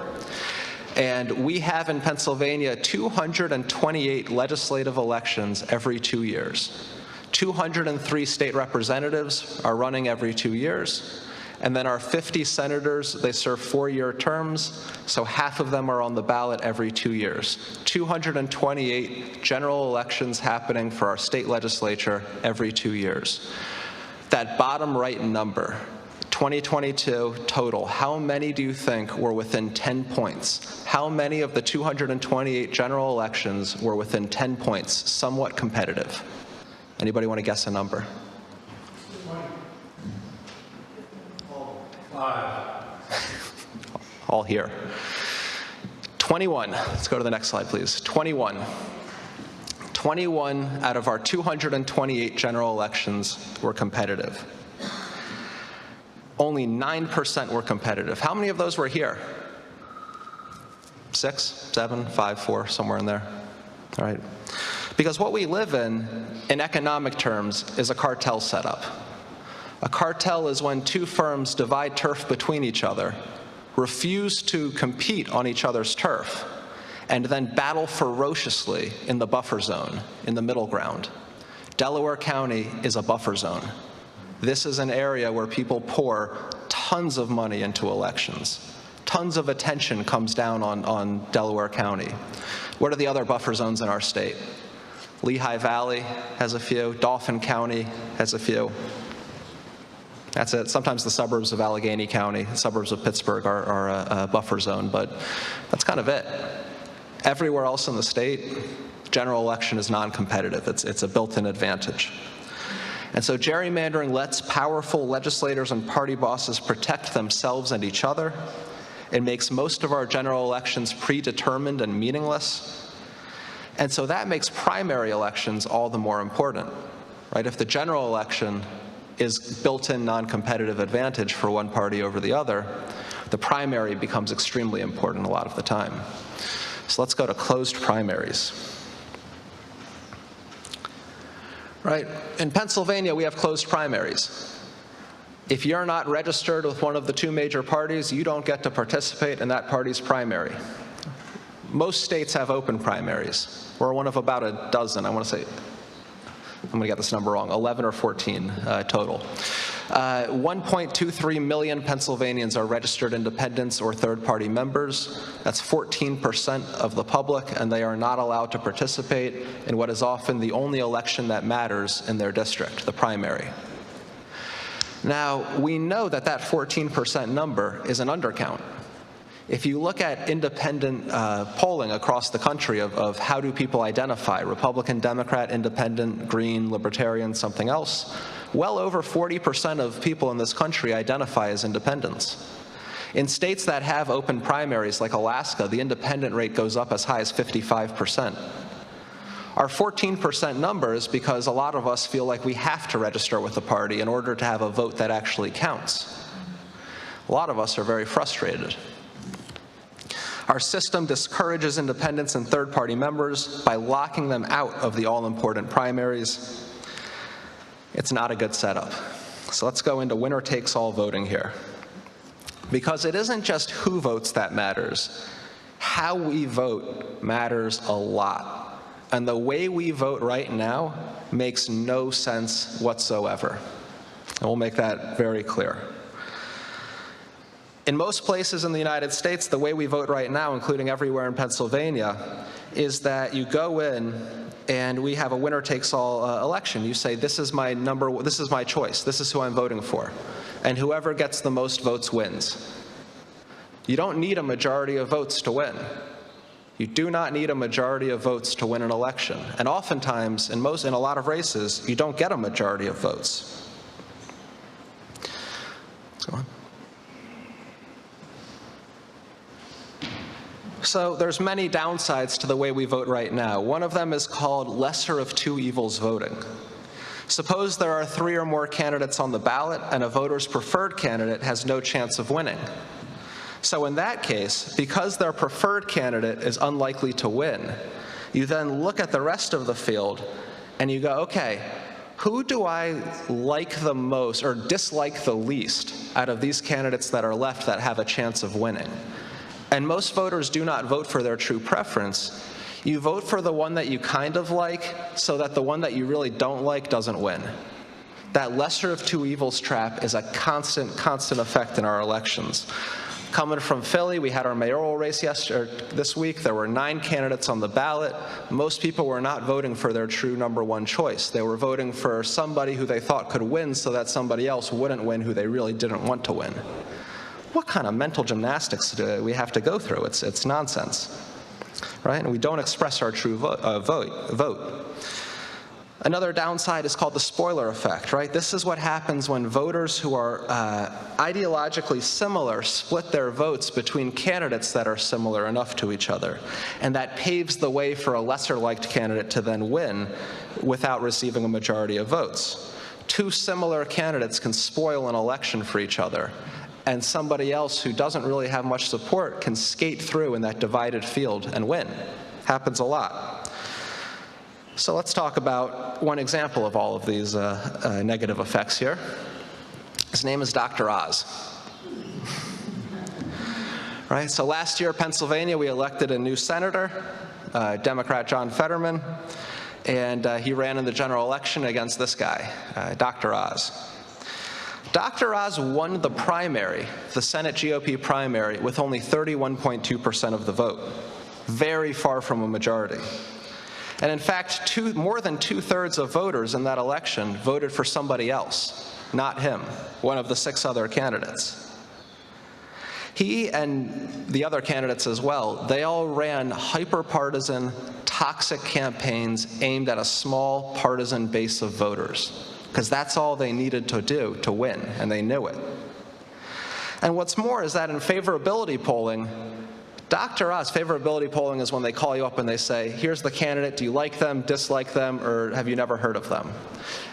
And we have in Pennsylvania 228 legislative elections every 2 years. 203 state representatives are running every 2 years. And then our 50 senators, they serve 4-year terms, so half of them are on the ballot every 2 years. 228 general elections happening for our state legislature every 2 years. That bottom right number, 2022 total, how many do you think were within 10 points? How many of the 228 general elections were within 10 points, somewhat competitive? Anybody want to guess a number? 5. All here. 21. Let's go to the next slide, please. 21. 21 out of our 228 general elections were competitive. Only 9% were competitive. How many of those were here? 6, 7, 5, 4, somewhere in there. All right. Because what we live in economic terms, is a cartel setup. A cartel is when two firms divide turf between each other, refuse to compete on each other's turf, and then battle ferociously in the buffer zone, in the middle ground. Delaware County is a buffer zone. This is an area where people pour tons of money into elections. Tons of attention comes down on Delaware County. What are the other buffer zones in our state? Lehigh Valley has a few. Dauphin County has a few. That's it. Sometimes the suburbs of Allegheny County, suburbs of Pittsburgh are a buffer zone, but that's kind of it. Everywhere else in the state, general election is non-competitive. It's a built-in advantage. And so gerrymandering lets powerful legislators and party bosses protect themselves and each other. It makes most of our general elections predetermined and meaningless. And so that makes primary elections all the more important, right? If the general election is built-in non-competitive advantage for one party over the other, the primary becomes extremely important a lot of the time. So let's go to closed primaries. Right, in Pennsylvania we have closed primaries. If you're not registered with one of the two major parties, you don't get to participate in that party's primary. Most states have open primaries. We're one of about a dozen, I want to say, I'm going to get this number wrong, 11 or 14 total. 1.23 million Pennsylvanians are registered independents or third-party members. That's 14% of the public, and they are not allowed to participate in what is often the only election that matters in their district, the primary. Now, we know that that 14% number is an undercount. If you look at independent polling across the country of how do people identify, Republican, Democrat, Independent, Green, Libertarian, something else, well over 40% of people in this country identify as independents. In states that have open primaries like Alaska, the independent rate goes up as high as 55%. Our 14% number is because a lot of us feel like we have to register with the party in order to have a vote that actually counts. A lot of us are very frustrated. Our system discourages independents and third-party members by locking them out of the all-important primaries. It's not a good setup. So let's go into winner-takes-all voting here. Because it isn't just who votes that matters. How we vote matters a lot. And the way we vote right now makes no sense whatsoever. And we'll make that very clear. In most places in the United States, the way we vote right now, including everywhere in Pennsylvania, is that you go in and we have a winner-takes-all election. You say, this is my number, this is my choice, this is who I'm voting for. And whoever gets the most votes wins. You don't need a majority of votes to win. You do not need a majority of votes to win an election. And oftentimes, in a lot of races, you don't get a majority of votes. Go on. So there's many downsides to the way we vote right now. One of them is called lesser of two evils voting. Suppose there are 3 or more candidates on the ballot and a voter's preferred candidate has no chance of winning. So in that case, because their preferred candidate is unlikely to win, you then look at the rest of the field and you go, okay, who do I like the most or dislike the least out of these candidates that are left that have a chance of winning? And most voters do not vote for their true preference. You vote for the one that you kind of like so that the one that you really don't like doesn't win. That lesser of two evils trap is a constant effect in our elections. Coming from Philly, we had our mayoral race this week. There were 9 candidates on the ballot. Most people were not voting for their true #1 choice. They were voting for somebody who they thought could win so that somebody else wouldn't win who they really didn't want to win. What kind of mental gymnastics do we have to go through? It's nonsense, right? And we don't express our true vote. Another downside is called the spoiler effect, right? This is what happens when voters who are ideologically similar split their votes between candidates that are similar enough to each other. And that paves the way for a lesser-liked candidate to then win without receiving a majority of votes. 2 similar candidates can spoil an election for each other, and somebody else who doesn't really have much support can skate through in that divided field and win. Happens a lot. So let's talk about one example of all of these negative effects here. His name is Dr. Oz. Right, so last year, Pennsylvania, we elected a new senator, Democrat John Fetterman, and he ran in the general election against this guy, Dr. Oz. Dr. Oz won the primary, the Senate GOP primary, with only 31.2% of the vote, very far from a majority. And in fact, more than 2/3 of voters in that election voted for somebody else, not him, one of the 6 other candidates. He and the other candidates as well, they all ran hyper-partisan, toxic campaigns aimed at a small partisan base of voters, because that's all they needed to do to win, and they knew it. And what's more is that in favorability polling, Dr. Oz, favorability polling is when they call you up and they say, here's the candidate, do you like them, dislike them, or have you never heard of them?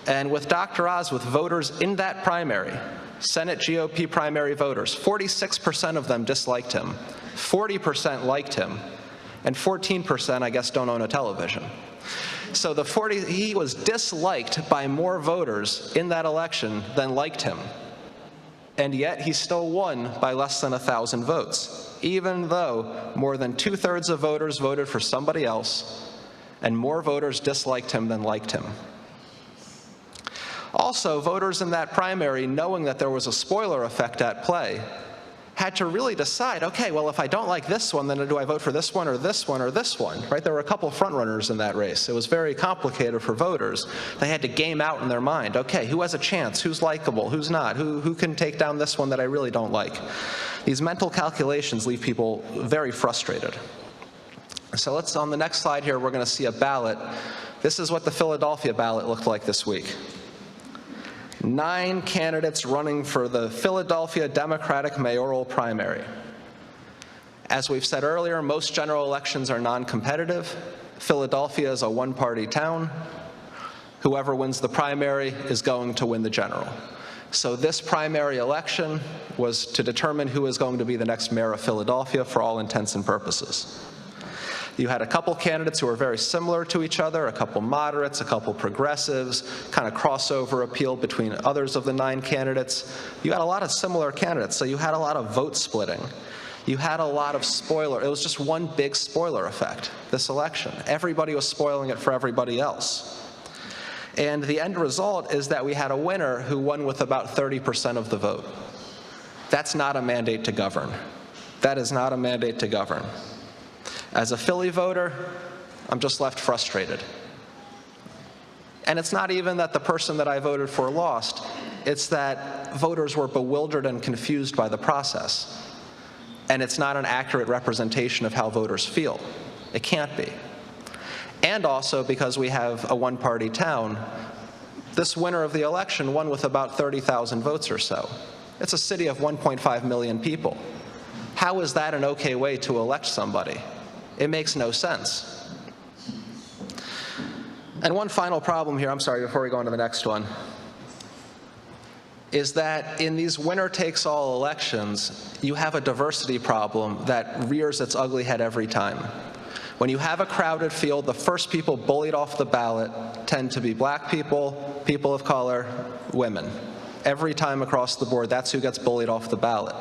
And with Dr. Oz, with voters in that primary, Senate GOP primary voters, 46% of them disliked him, 40% liked him, and 14%, I guess, don't own a television. So he was disliked by more voters in that election than liked him. And yet he still won by less than 1,000 votes, even though more than 2/3 of voters voted for somebody else and more voters disliked him than liked him. Also, voters in that primary, knowing that there was a spoiler effect at play, had to really decide, okay, well, if I don't like this one, then do I vote for this one or this one or this one, right? There were a couple frontrunners in that race. It was very complicated for voters. They had to game out in their mind, okay, who has a chance, who's likable, who's not, who can take down this one that I really don't like. These mental calculations leave people very frustrated. So on the next slide here, we're going to see a ballot. This is what the Philadelphia ballot looked like this week. 9 candidates running for the Philadelphia Democratic mayoral primary. As we've said earlier, most general elections are non-competitive. Philadelphia is a one-party town. Whoever wins the primary is going to win the general. So this primary election was to determine who is going to be the next mayor of Philadelphia for all intents and purposes. You had a couple candidates who were very similar to each other, a couple moderates, a couple progressives, kind of crossover appeal between others of the 9 candidates. You had a lot of similar candidates, so you had a lot of vote splitting. You had a lot of it was just one big spoiler effect, this election. Everybody was spoiling it for everybody else. And the end result is that we had a winner who won with about 30% of the vote. That's not a mandate to govern. That is not a mandate to govern. As a Philly voter, I'm just left frustrated. And it's not even that the person that I voted for lost, it's that voters were bewildered and confused by the process. And it's not an accurate representation of how voters feel. It can't be. And also because we have a one-party town, this winner of the election won with about 30,000 votes or so. It's a city of 1.5 million people. How is that an okay way to elect somebody? It makes no sense. And one final problem here, I'm sorry, before we go on to the next one, is that in these winner-takes-all elections, you have a diversity problem that rears its ugly head every time. When you have a crowded field, the first people bullied off the ballot tend to be black people, people of color, women. Every time across the board, that's who gets bullied off the ballot.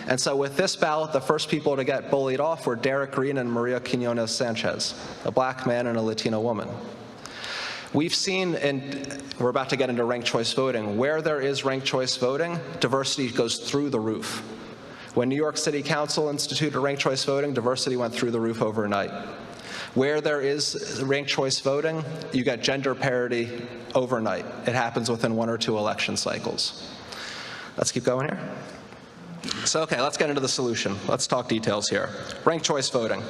And so with this ballot, the first people to get bullied off were Derek Green and Maria Quinones Sanchez, a black man and a Latina woman. We've seen, and we're about to get into ranked choice voting, where there is ranked choice voting, diversity goes through the roof. When New York City Council instituted ranked choice voting, diversity went through the roof overnight. Where there is ranked choice voting, you get gender parity overnight. It happens within 1 or 2 election cycles. Let's keep going here. So, okay, let's get into the solution. Let's talk details here. Ranked choice voting.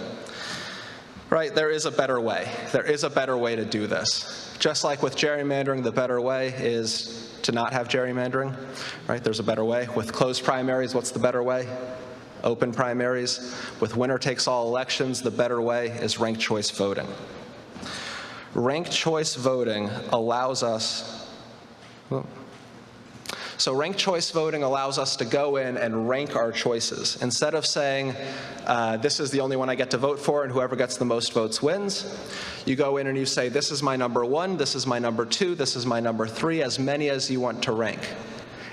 Right, there is a better way. There is a better way to do this. Just like with gerrymandering, the better way is to not have gerrymandering, right? There's a better way. With closed primaries, what's the better way? Open primaries. With winner-takes-all elections, the better way is ranked choice voting. Ranked choice voting allows us, so ranked choice voting allows us to go in and rank our choices. Instead of saying, this is the only one I get to vote for and whoever gets the most votes wins, you go in and you say, this is my number 1, this is my number 2, this is my number 3, as many as you want to rank.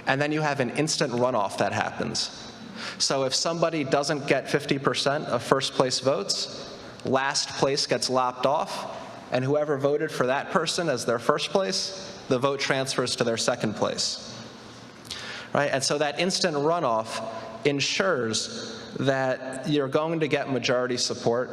And then you have an instant runoff that happens. So if somebody doesn't get 50% of first place votes, last place gets lopped off, and whoever voted for that person as their first place, the vote transfers to their second place. Right? And so that instant runoff ensures that you're going to get majority support.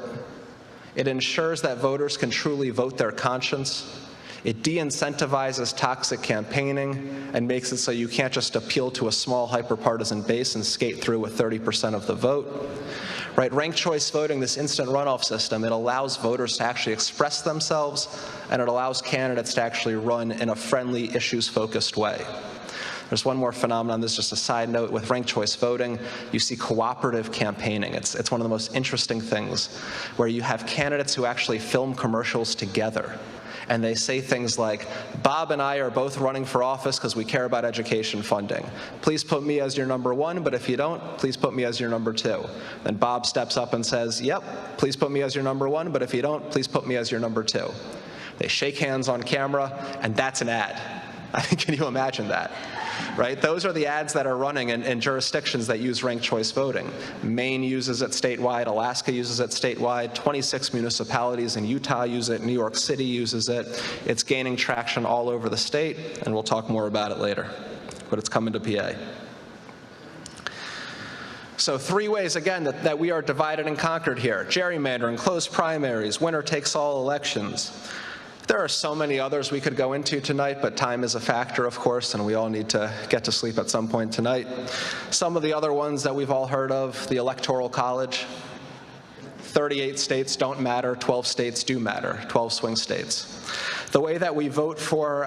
It ensures that voters can truly vote their conscience. It de-incentivizes toxic campaigning and makes it so you can't just appeal to a small hyper-partisan base and skate through with 30% of the vote. Right? Ranked choice voting, this instant runoff system, it allows voters to actually express themselves, and it allows candidates to actually run in a friendly, issues-focused way. There's one more phenomenon, this is just a side note, with ranked choice voting, you see cooperative campaigning. It's one of the most interesting things, where you have candidates who actually film commercials together. And they say things like, Bob and I are both running for office because we care about education funding. Please put me as your number 1, but if you don't, please put me as your number 2. Then Bob steps up and says, yep, please put me as your number 1, but if you don't, please put me as your number 2. They shake hands on camera, and that's an ad. I mean, can you imagine that? Right? Those are the ads that are running in jurisdictions that use ranked choice voting. Maine uses it statewide, Alaska uses it statewide, 26 municipalities in Utah use it, New York City uses it. It's gaining traction all over the state, and we'll talk more about it later, but it's coming to PA. So 3 ways, again, that we are divided and conquered here. Gerrymandering, closed primaries, winner-takes-all elections. There are so many others we could go into tonight, but time is a factor, of course, and we all need to get to sleep at some point tonight. Some of the other ones that we've all heard of, the Electoral College. 38 states don't matter, 12 states do matter, 12 swing states. The way that we vote for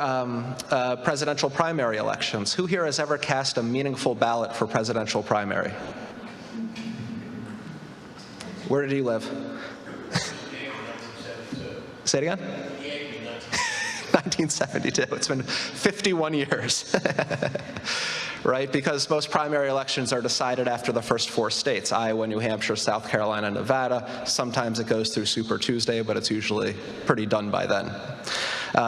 presidential primary elections. Who here has ever cast a meaningful ballot for presidential primary? Where did you live? Say it again? 1972. It's been 51 years. Right? Because most primary elections are decided after the first 4 states, Iowa, New Hampshire, South Carolina, Nevada. Sometimes it goes through Super Tuesday, but it's usually pretty done by then.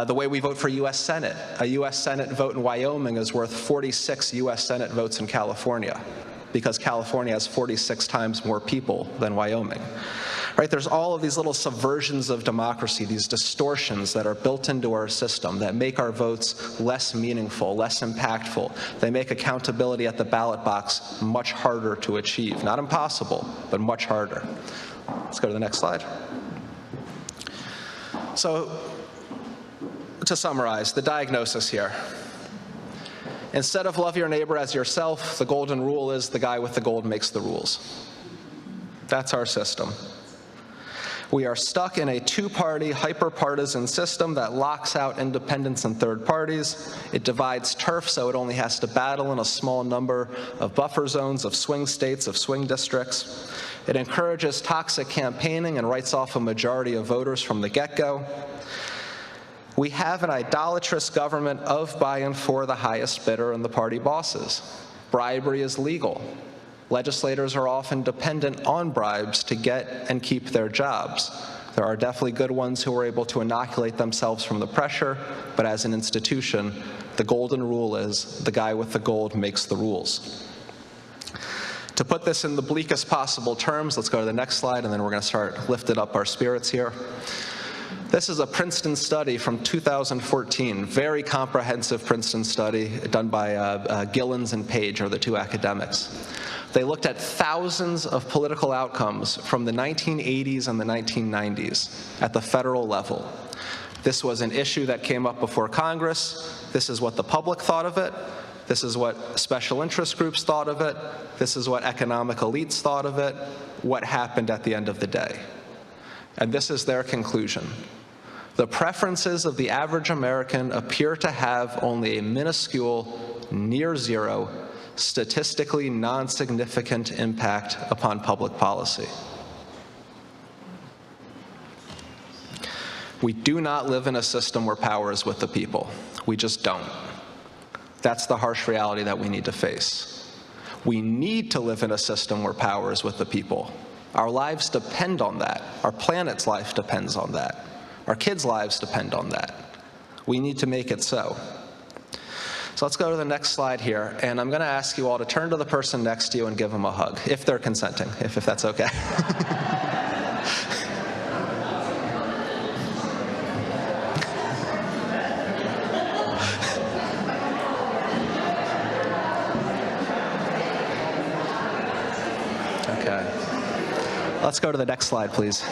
The way we vote for U.S. Senate. A U.S. Senate vote in Wyoming is worth 46 U.S. Senate votes in California, because California has 46 times more people than Wyoming. Right? There's all of these little subversions of democracy, these distortions that are built into our system that make our votes less meaningful, less impactful. They make accountability at the ballot box much harder to achieve. Not impossible, but much harder. Let's go to the next slide. So, to summarize, the diagnosis here. Instead of love your neighbor as yourself, the golden rule is the guy with the gold makes the rules. That's our system. We are stuck in a 2-party, hyper-partisan system that locks out independents and third parties. It divides turf so it only has to battle in a small number of buffer zones, of swing states, of swing districts. It encourages toxic campaigning and writes off a majority of voters from the get-go. We have an idolatrous government of, by, and for the highest bidder and the party bosses. Bribery is legal. Legislators are often dependent on bribes to get and keep their jobs. There are definitely good ones who are able to inoculate themselves from the pressure, but as an institution, the golden rule is the guy with the gold makes the rules. To put this in the bleakest possible terms, let's go to the next slide, and then we're going to start lifting up our spirits here. This is a Princeton study from 2014, very comprehensive Princeton study done by Gillens and Page, are the two academics. They looked at thousands of political outcomes from the 1980s and the 1990s at the federal level. This was an issue that came up before Congress. This is what the public thought of it. This is what special interest groups thought of it. This is what economic elites thought of it. What happened at the end of the day? And this is their conclusion. The preferences of the average American appear to have only a minuscule, near zero, statistically non-significant impact upon public policy. We do not live in a system where power is with the people. We just don't. That's the harsh reality that we need to face. We need to live in a system where power is with the people. Our lives depend on that. Our planet's life depends on that. Our kids' lives depend on that. We need to make it so. So let's go to the next slide here, and I'm going to ask you all to turn to the person next to you and give them a hug, if they're consenting, if that's okay. Okay. Let's go to the next slide, please.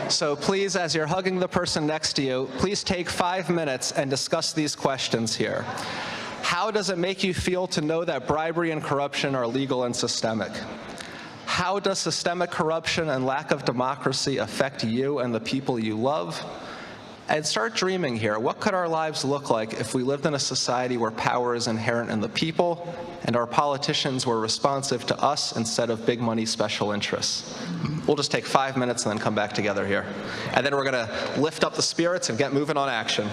So please, as you're hugging the person next to you, please take 5 minutes and discuss these questions here. How does it make you feel to know that bribery and corruption are legal and systemic? How does systemic corruption and lack of democracy affect you and the people you love? And start dreaming here. What could our lives look like if we lived in a society where power is inherent in the people and our politicians were responsive to us instead of big money special interests? We'll just take 5 minutes and then come back together here. And then we're going to lift up the spirits and get moving on action.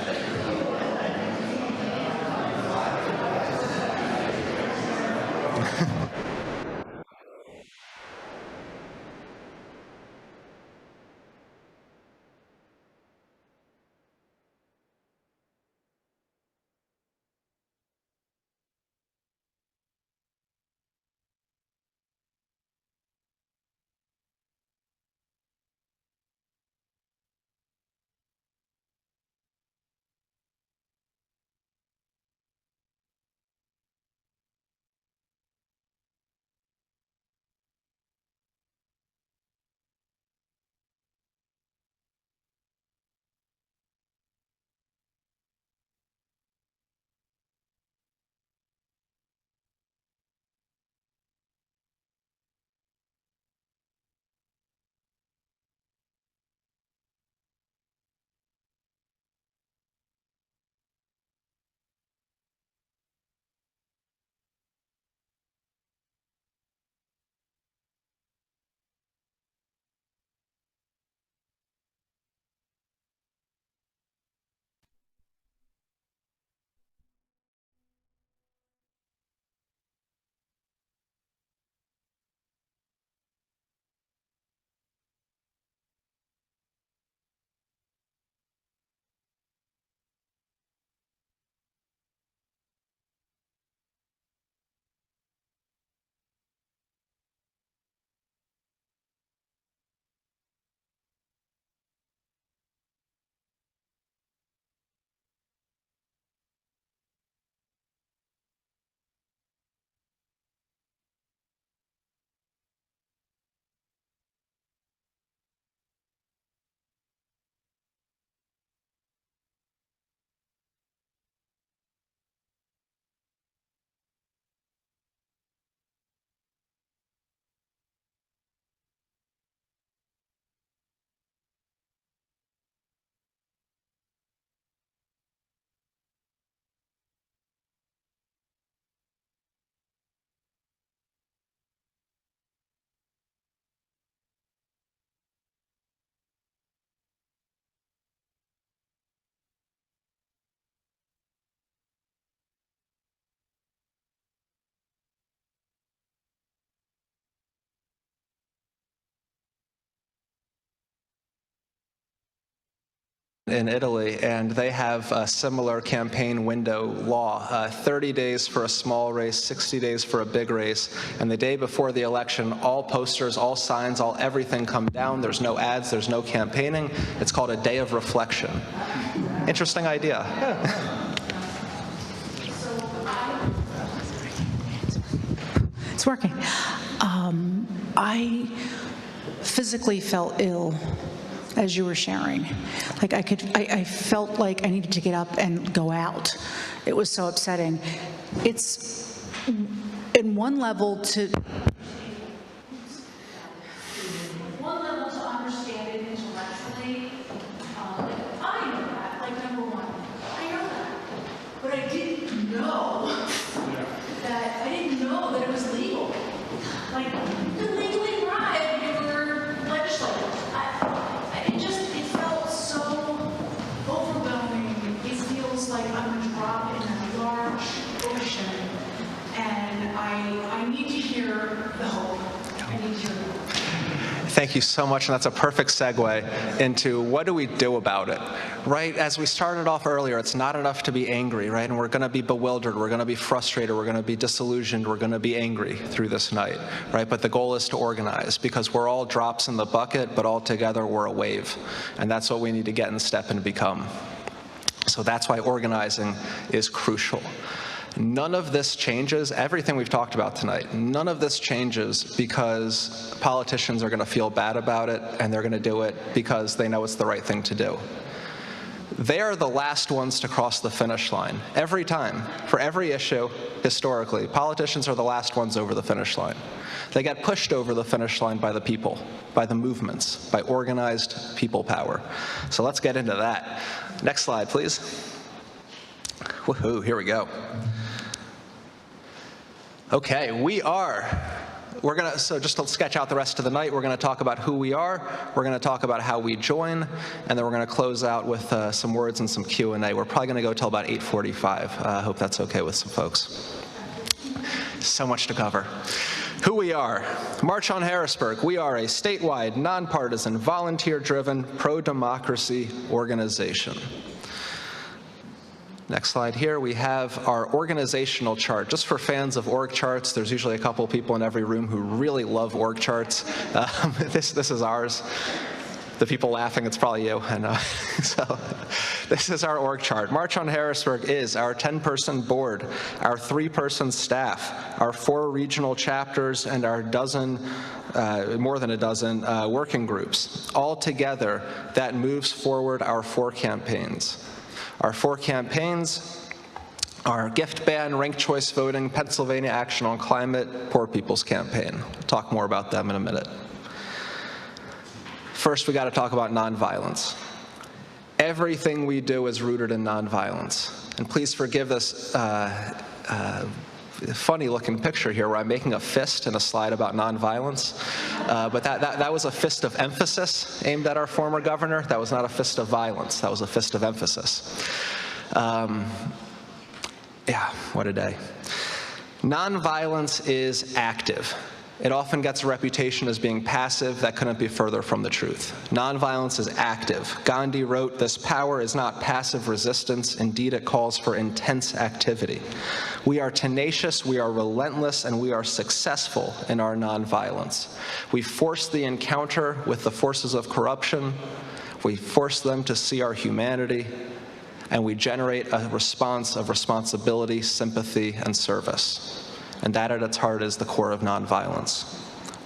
in Italy, and they have a similar campaign window law, 30 days for a small race, 60 days for a big race, and the day before the election, all posters, all signs, everything come down. There's no ads, there's no campaigning. It's called a day of reflection. Interesting idea. It's working. I physically felt ill as you were sharing. Like I felt like I needed to get up and go out. It was so upsetting. It's in one level to understand it intellectually. I know that, like number one. I know that. But I didn't know that it was legal. Like, you could legally bribe your legislators. It felt so overwhelming. It feels like I'm a drop in a large ocean, and I need to hear the hope. I need to hear the hope. Thank you so much, and that's a perfect segue into what do we do about it, right? As we started off earlier, it's not enough to be angry, right? And we're going to be bewildered, we're going to be frustrated, we're going to be disillusioned, we're going to be angry through this night, right? But the goal is to organize, because we're all drops in the bucket, but all together we're a wave, and that's what we need to get in step and become. So that's why organizing is crucial. None of this changes, everything we've talked about tonight, none of this changes because politicians are going to feel bad about it and they're going to do it because they know it's the right thing to do. They are the last ones to cross the finish line. Every time, for every issue, historically, politicians are the last ones over the finish line. They get pushed over the finish line by the people, by the movements, by organized people power. So let's get into that. Next slide, please. Woohoo, here we go. Okay, so just to sketch out the rest of the night, we're going to talk about who we are, we're going to talk about how we join, and then we're going to close out with some words and some Q&A. We're probably going to go till about 8:45. I hope that's okay with some folks. So much to cover. Who we are. March on Harrisburg. We are a statewide, nonpartisan, volunteer-driven, pro-democracy organization. Next slide here, we have our organizational chart. Just for fans of org charts, there's usually a couple people in every room who really love org charts. This is ours. The people laughing, it's probably you. So this is our org chart. March on Harrisburg is our 10-person board, our 3-person staff, our 4 regional chapters, and our more than a dozen working groups. All together, that moves forward our 4 campaigns. Our 4 campaigns are gift ban, ranked choice voting, Pennsylvania Action on Climate, Poor People's Campaign. We'll talk more about them in a minute. First, we got to talk about nonviolence. Everything we do is rooted in nonviolence. And please forgive this funny-looking picture here where I'm making a fist in a slide about nonviolence. But that was a fist of emphasis aimed at our former governor. That was not a fist of violence. That was a fist of emphasis. Yeah, what a day. Nonviolence is active. It often gets a reputation as being passive. That couldn't be further from the truth. Nonviolence is active. Gandhi wrote, "This power is not passive resistance. Indeed, it calls for intense activity." We are tenacious, we are relentless, and we are successful in our nonviolence. We force the encounter with the forces of corruption. We force them to see our humanity, and we generate a response of responsibility, sympathy, and service. And that at its heart is the core of nonviolence.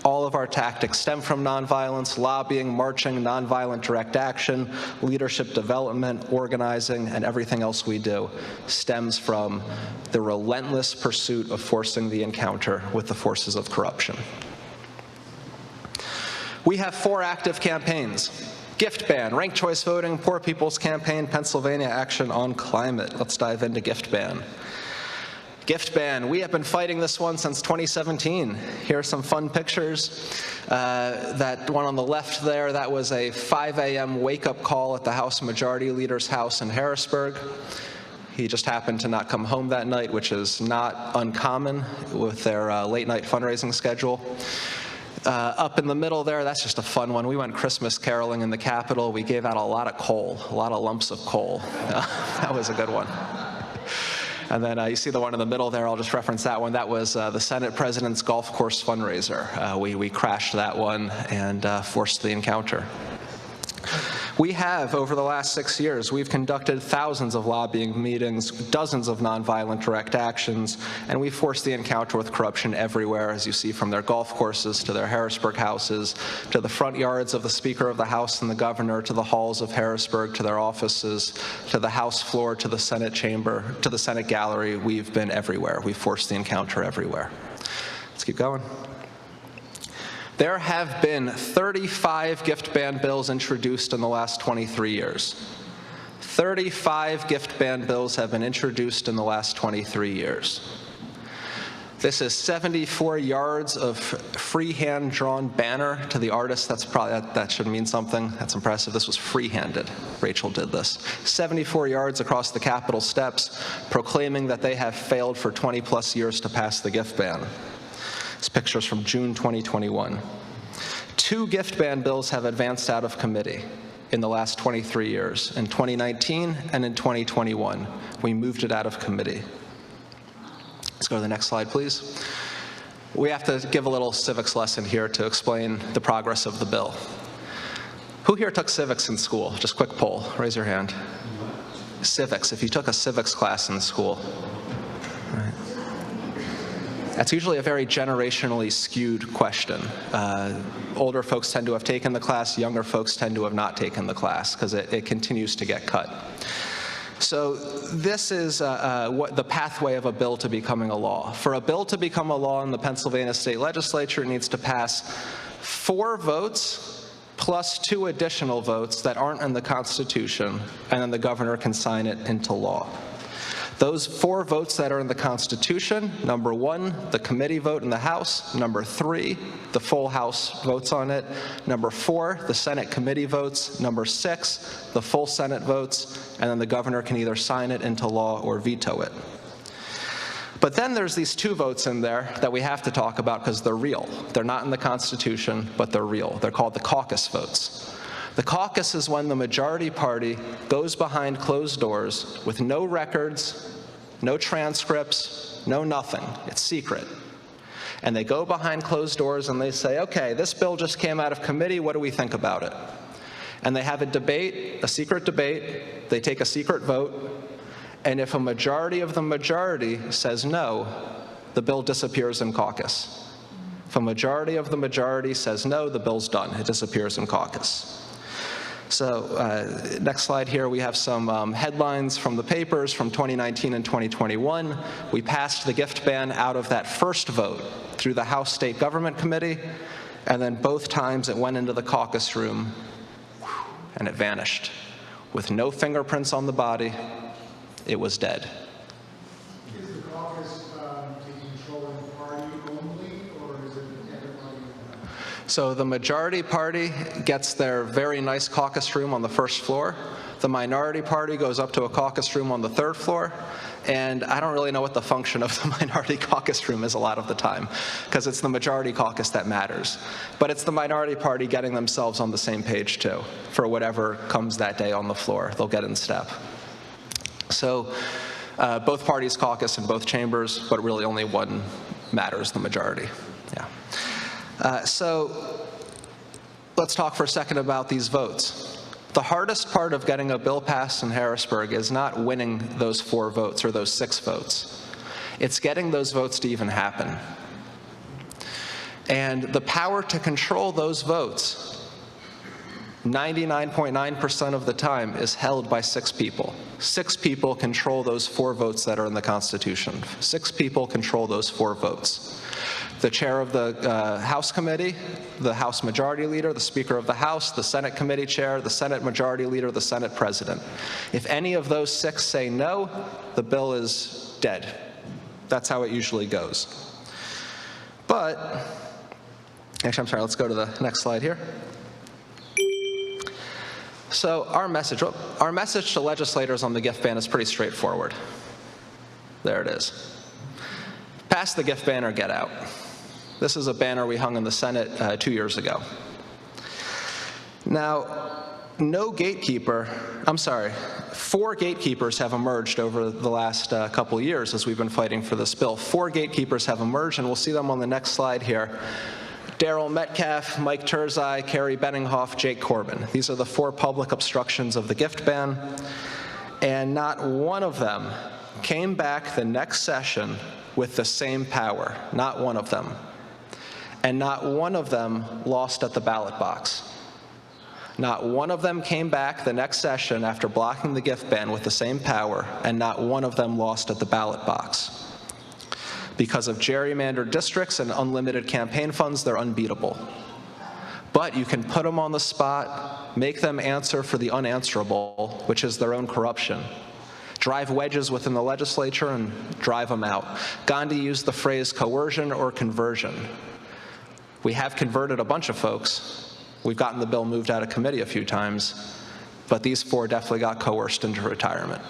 All of our tactics stem from nonviolence: lobbying, marching, nonviolent direct action, leadership development, organizing, and everything else we do stems from the relentless pursuit of forcing the encounter with the forces of corruption. We have 4 active campaigns: gift ban, ranked choice voting, Poor People's Campaign, Pennsylvania Action on Climate. Let's dive into gift ban. Gift ban, we have been fighting this one since 2017. Here are some fun pictures. That one on the left there, that was a 5 a.m. wake-up call at the House Majority Leader's house in Harrisburg. He just happened to not come home that night, which is not uncommon with their late-night fundraising schedule. Up in the middle there, that's just a fun one. We went Christmas caroling in the Capitol. We gave out a lot of coal, a lot of lumps of coal. That was a good one. And then you see the one in the middle there, I'll just reference that one. That was the Senate President's Golf Course fundraiser. We crashed that one and forced the encounter. We have, over the last 6 years, we've conducted thousands of lobbying meetings, dozens of nonviolent direct actions, and we forced the encounter with corruption everywhere, as you see, from their golf courses to their Harrisburg houses, to the front yards of the Speaker of the House and the Governor, to the halls of Harrisburg, to their offices, to the House floor, to the Senate chamber, to the Senate gallery. We've been everywhere. We've forced the encounter everywhere. Let's keep going. There have been 35 gift ban bills introduced in the last 23 years. 35 gift ban bills have been introduced in the last 23 years. This is 74 yards of freehand drawn banner to the artist. That should mean something. That's impressive. This was free-handed. Rachel did this. 74 yards across the Capitol steps, proclaiming that they have failed for 20+ years to pass the gift ban. This picture's from June 2021. 2 gift ban bills have advanced out of committee in the last 23 years, in 2019 and in 2021. We moved it out of committee. Let's go to the next slide, please. We have to give a little civics lesson here to explain the progress of the bill. Who here took civics in school? Just quick poll, raise your hand. Civics, if you took a civics class in school. Right. That's usually a very generationally skewed question. Older folks tend to have taken the class, younger folks tend to have not taken the class, because it continues to get cut. So this is what the pathway of a bill to becoming a law. For a bill to become a law in the Pennsylvania State Legislature, it needs to pass 4 votes plus 2 additional votes that aren't in the Constitution, and then the governor can sign it into law. Those 4 votes that are in the Constitution, number 1, the committee vote in the House, number 3, the full House votes on it, number 4, the Senate committee votes, number 6, the full Senate votes, and then the governor can either sign it into law or veto it. But then there's these 2 votes in there that we have to talk about because they're real. They're not in the Constitution, but they're real. They're called the caucus votes. The caucus is when the majority party goes behind closed doors with no records, no transcripts, no nothing. It's secret. And they go behind closed doors and they say, okay, this bill just came out of committee, what do we think about it? And they have a debate, a secret debate, they take a secret vote, and if a majority of the majority says no, the bill disappears in caucus. If a majority of the majority says no, the bill's done. It disappears in caucus. So next slide here, we have some headlines from the papers from 2019 and 2021. We passed the gift ban out of that first vote through the House State Government Committee, and then both times it went into the caucus room and it vanished. With no fingerprints on the body, it was dead. Is the caucus a controlling party only, or is it everybody? So the majority party gets their very nice caucus room on the first floor. The minority party goes up to a caucus room on the 3rd floor. And I don't really know what the function of the minority caucus room is a lot of the time, because it's the majority caucus that matters. But it's the minority party getting themselves on the same page too, for whatever comes that day on the floor. They'll get in step. So both parties caucus in both chambers, but really only one matters, the majority. Yeah. So let's talk for a second about these votes. The hardest part of getting a bill passed in Harrisburg is not winning those 4 votes or those 6 votes. It's getting those votes to even happen. And the power to control those votes, 99.9% of the time, is held by 6 people. 6 people control those 4 votes that are in the Constitution. 6 people control those 4 votes. The chair of the House committee, the House majority leader, the Speaker of the House, the Senate committee chair, the Senate majority leader, the Senate president. If any of those 6 say no, the bill is dead. That's how it usually goes. But, actually, I'm sorry, let's go to the next slide here. So our message to legislators on the gift ban is pretty straightforward. There it is. Pass the gift ban or get out. This is a banner we hung in the Senate 2 years ago. Now, four gatekeepers have emerged over the last couple of years as we've been fighting for this bill. 4 gatekeepers have emerged, and we'll see them on the next slide here. Daryl Metcalf, Mike Turzai, Kerry Benninghoff, Jake Corbin. These are the 4 public obstructions of the gift ban, and not one of them came back the next session with the same power, not one of them. And not one of them lost at the ballot box. Not one of them came back the next session after blocking the gift ban with the same power, and not one of them lost at the ballot box. Because of gerrymandered districts and unlimited campaign funds, they're unbeatable. But you can put them on the spot, make them answer for the unanswerable, which is their own corruption. Drive wedges within the legislature and drive them out. Gandhi used the phrase coercion or conversion. We have converted a bunch of folks. We've gotten the bill moved out of committee a few times, but these 4 definitely got coerced into retirement.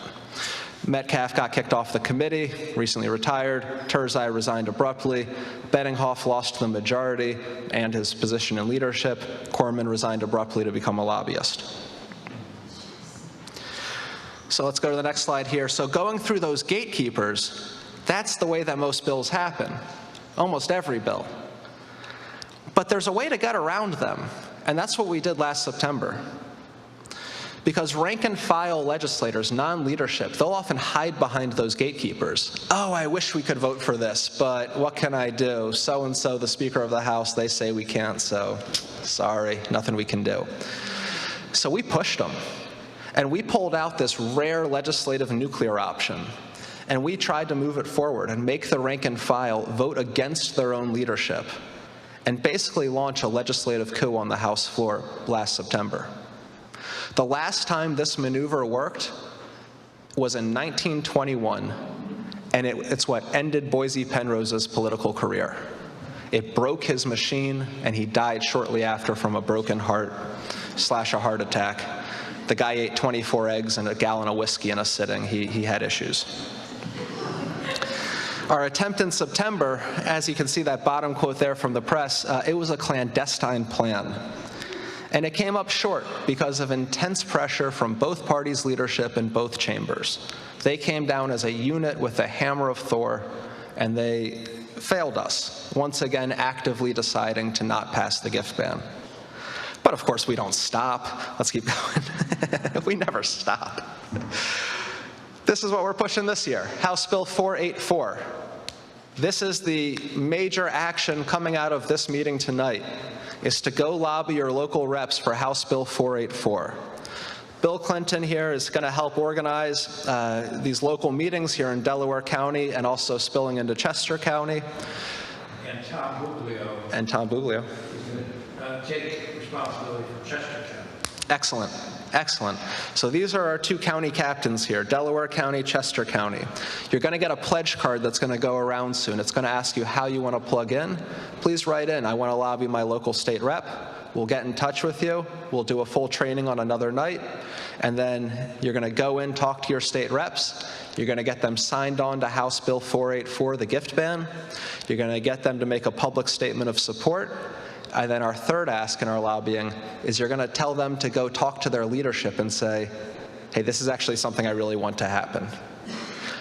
Metcalf got kicked off the committee, recently retired. Turzai resigned abruptly. Benninghoff lost the majority and his position in leadership. Corman resigned abruptly to become a lobbyist. So let's go to the next slide here. So going through those gatekeepers, that's the way that most bills happen, almost every bill. But there's a way to get around them, and that's what we did last September. Because rank and file legislators, non-leadership, they'll often hide behind those gatekeepers. Oh, I wish we could vote for this, but what can I do? So-and-so, the Speaker of the House, they say we can't, so sorry, nothing we can do. So we pushed them, and we pulled out this rare legislative nuclear option, and we tried to move it forward and make the rank and file vote against their own leadership, and basically launch a legislative coup on the House floor last September. The last time this maneuver worked was in 1921, and it's what ended Boise Penrose's political career. It broke his machine, and he died shortly after from a broken heart / a heart attack. The guy ate 24 eggs and a gallon of whiskey in a sitting. He had issues. Our attempt in September, as you can see that bottom quote there from the press, it was a clandestine plan. And it came up short because of intense pressure from both parties' leadership in both chambers. They came down as a unit with the hammer of Thor, and they failed us, once again actively deciding to not pass the gift ban. But of course we don't stop. Let's keep going. We never stop. This is what we're pushing this year, House Bill 484. This is the major action coming out of this meeting tonight, is to go lobby your local reps for House Bill 484. Bill Clinton here is going to help organize these local meetings here in Delaware County and also spilling into Chester County. And Tom Buglio. Is going to take responsibility for Chester County. Excellent. Excellent. So these are our 2 county captains here, Delaware County, Chester County. You're going to get a pledge card that's going to go around soon. It's going to ask you how you want to plug in. Please write in, I want to lobby my local state rep. We'll get in touch with you. We'll do a full training on another night. And then you're going to go in, talk to your state reps. You're going to get them signed on to House Bill 484, the gift ban. You're going to get them to make a public statement of support. And then our third ask in our lobbying is you're going to tell them to go talk to their leadership and say, hey, this is actually something I really want to happen.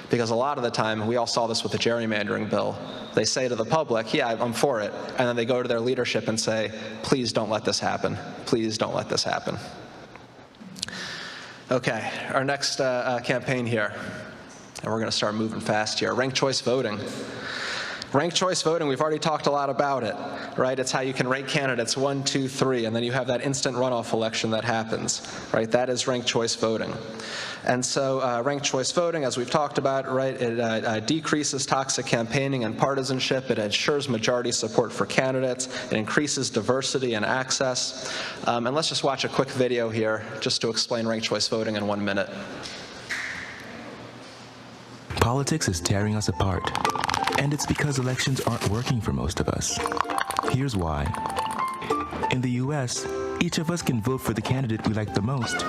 Because a lot of the time, we all saw this with the gerrymandering bill, they say to the public, yeah, I'm for it. And then they go to their leadership and say, please don't let this happen. Please don't let this happen. Okay, our next campaign here, and we're going to start moving fast here, ranked choice voting. Ranked choice voting, we've already talked a lot about it, right? It's how you can rank candidates 1, 2, 3, and then you have that instant runoff election that happens, right? That is ranked choice voting. And so ranked choice voting, as we've talked about, right, it decreases toxic campaigning and partisanship. It ensures majority support for candidates. It increases diversity and access. And let's just watch a quick video here just to explain ranked choice voting in 1 minute. Politics is tearing us apart. And it's because elections aren't working for most of us. Here's why. In the US, each of us can vote for the candidate we like the most.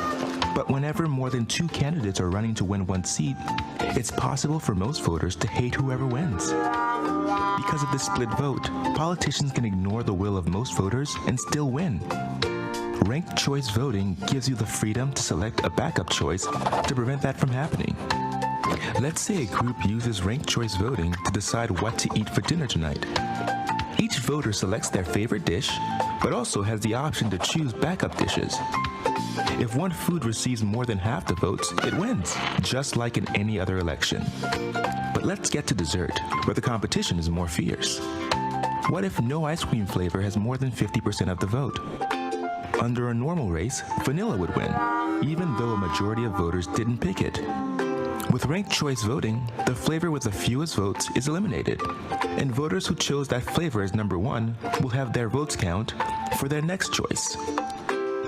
But whenever more than 2 candidates are running to win 1 seat, it's possible for most voters to hate whoever wins. Because of this split vote, politicians can ignore the will of most voters and still win. Ranked choice voting gives you the freedom to select a backup choice to prevent that from happening. Let's say a group uses ranked choice voting to decide what to eat for dinner tonight. Each voter selects their favorite dish, but also has the option to choose backup dishes. If one food receives more than half the votes, it wins, just like in any other election. But let's get to dessert, where the competition is more fierce. What if no ice cream flavor has more than 50% of the vote? Under a normal race, vanilla would win, even though a majority of voters didn't pick it. With ranked choice voting, the flavor with the fewest votes is eliminated, and voters who chose that flavor as number one will have their votes count for their next choice.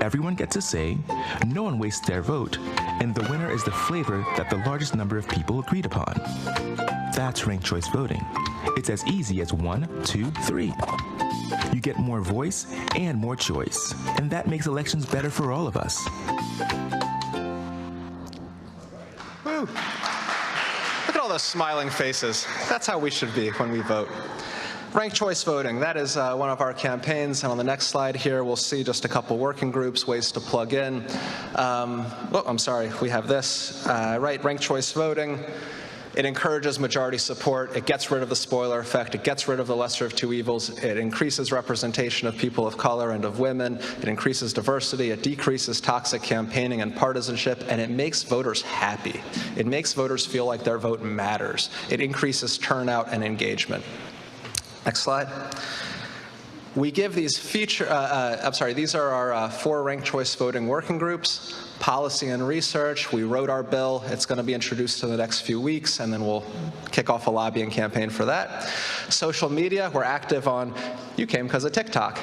Everyone gets a say, no one wastes their vote, and the winner is the flavor that the largest number of people agreed upon. That's ranked choice voting. It's as easy as 1, 2, 3. You get more voice and more choice, and that makes elections better for all of us. Woo! Look at all those smiling faces. That's how we should be when we vote. Ranked choice voting, that is one of our campaigns, and on the next slide here we'll see just a couple working groups, ways to plug in. We have this, ranked choice voting. It encourages majority support, it gets rid of the spoiler effect, it gets rid of the lesser of two evils, it increases representation of people of color and of women, it increases diversity, it decreases toxic campaigning and partisanship, and it makes voters happy. It makes voters feel like their vote matters. It increases turnout and engagement. Next slide. We give these these are our 4 ranked choice voting working groups. Policy and research, we wrote our bill. It's going to be introduced in the next few weeks, and then we'll kick off a lobbying campaign for that. Social media, we're active on, you came because of TikTok.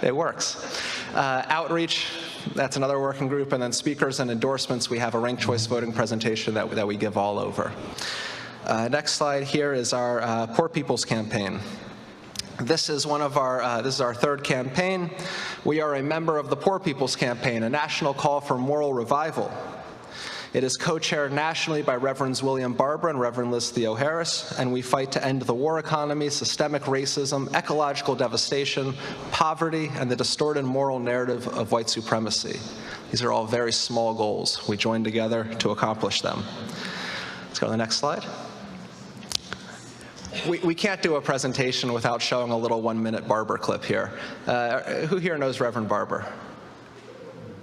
It works. Outreach, that's another working group. And then speakers and endorsements, we have a ranked choice voting presentation that we give all over. Next slide here is our Poor People's Campaign. This is one of our, this is our 3rd campaign. We are a member of the Poor People's Campaign, a national call for moral revival. It is co-chaired nationally by Reverends William Barber and Reverend Liz Theo Harris, and we fight to end the war economy, systemic racism, ecological devastation, poverty, and the distorted moral narrative of white supremacy. These are all very small goals. We join together to accomplish them. Let's go to the next slide. We can't do a presentation without showing a little 1-minute Barber clip here. Who here knows Reverend Barber?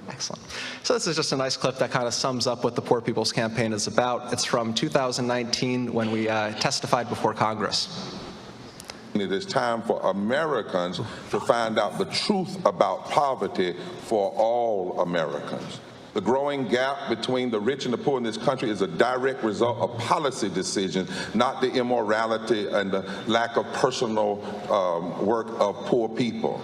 Excellent. So this is just a nice clip that kind of sums up what the Poor People's Campaign is about. It's from 2019 when we testified before Congress. It is time for Americans to find out the truth about poverty for all Americans. The growing gap between the rich and the poor in this country is a direct result of policy decisions, not the immorality and the lack of personal work of poor people.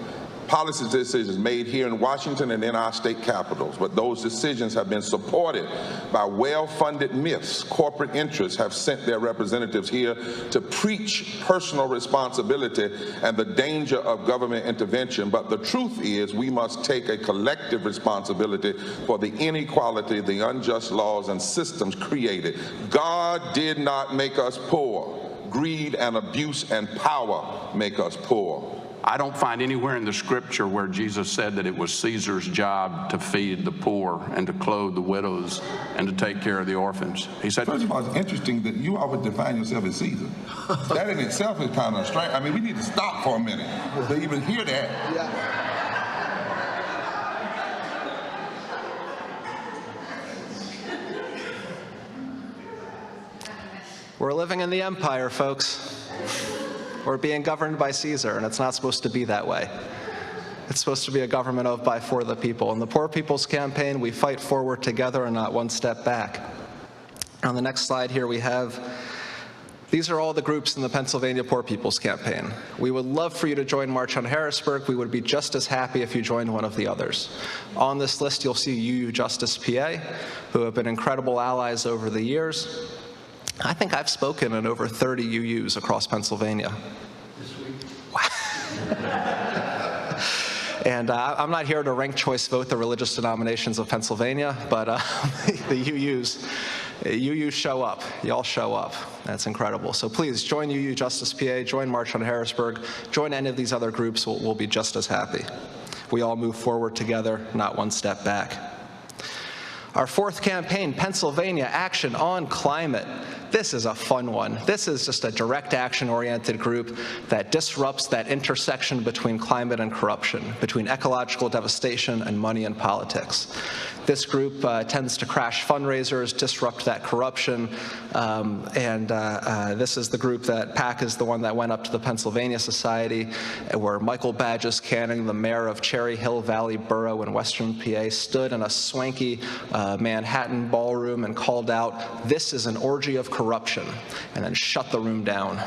Policy decisions made here in Washington and in our state capitals, but those decisions have been supported by well-funded myths. Corporate interests have sent their representatives here to preach personal responsibility and the danger of government intervention, but the truth is we must take a collective responsibility for the inequality, the unjust laws and systems created. God did not make us poor. Greed and abuse and power make us poor. I don't find anywhere in the scripture where Jesus said that it was Caesar's job to feed the poor and to clothe the widows and to take care of the orphans. He said, first of all, it's interesting that you all would define yourself as Caesar. That in itself is kind of strange. I mean, we need to stop for a minute to even hear that. Yeah. We're living in the empire, folks. We're being governed by Caesar, and it's not supposed to be that way. It's supposed to be a government of, by, for the people. In the Poor People's Campaign, we fight forward together and not one step back. On the next slide here we have, these are all the groups in the Pennsylvania Poor People's Campaign. We would love for you to join March on Harrisburg. We would be just as happy if you joined one of the others. On this list you'll see UU Justice PA, who have been incredible allies over the years. I think I've spoken in over 30 UUs across Pennsylvania. This week. And I'm not here to rank choice vote the religious denominations of Pennsylvania, but the UUs UU show up. Y'all show up. That's incredible. So please join UU Justice PA, join March on Harrisburg, join any of these other groups. We'll be just as happy. We all move forward together, not one step back. Our fourth campaign, Pennsylvania Action on Climate. This is a fun one. This is just a direct action-oriented group that disrupts that intersection between climate and corruption, between ecological devastation and money and politics. This group tends to crash fundraisers, disrupt that corruption, and this is the group that PAC is the one that went up to the Pennsylvania Society, where Michael Badges Canning, the mayor of Cherry Hill Valley Borough in Western PA, stood in a swanky Manhattan ballroom and called out, "This is an orgy of corruption," and then shut the room down.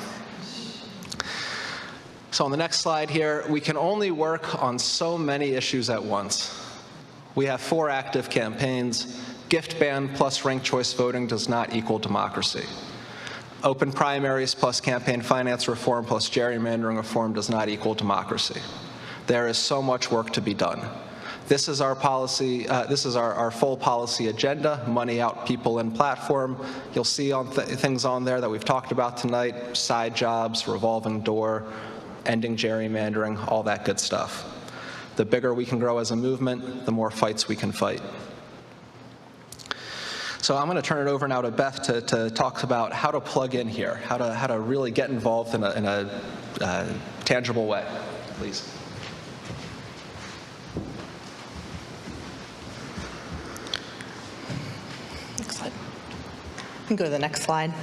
So on the next slide here, we can only work on so many issues at once. We have 4 active campaigns. Gift ban plus ranked choice voting does not equal democracy. Open primaries plus campaign finance reform plus gerrymandering reform does not equal democracy. There is so much work to be done. This is our policy, this is our full policy agenda, money out, people in platform. You'll see things on there that we've talked about tonight, side jobs, revolving door, ending gerrymandering, all that good stuff. The bigger we can grow as a movement, the more fights we can fight. So I'm going to turn it over now to Beth to talk about how to plug in here, how to really get involved in a tangible way. Please. Next slide. You can go to the next slide.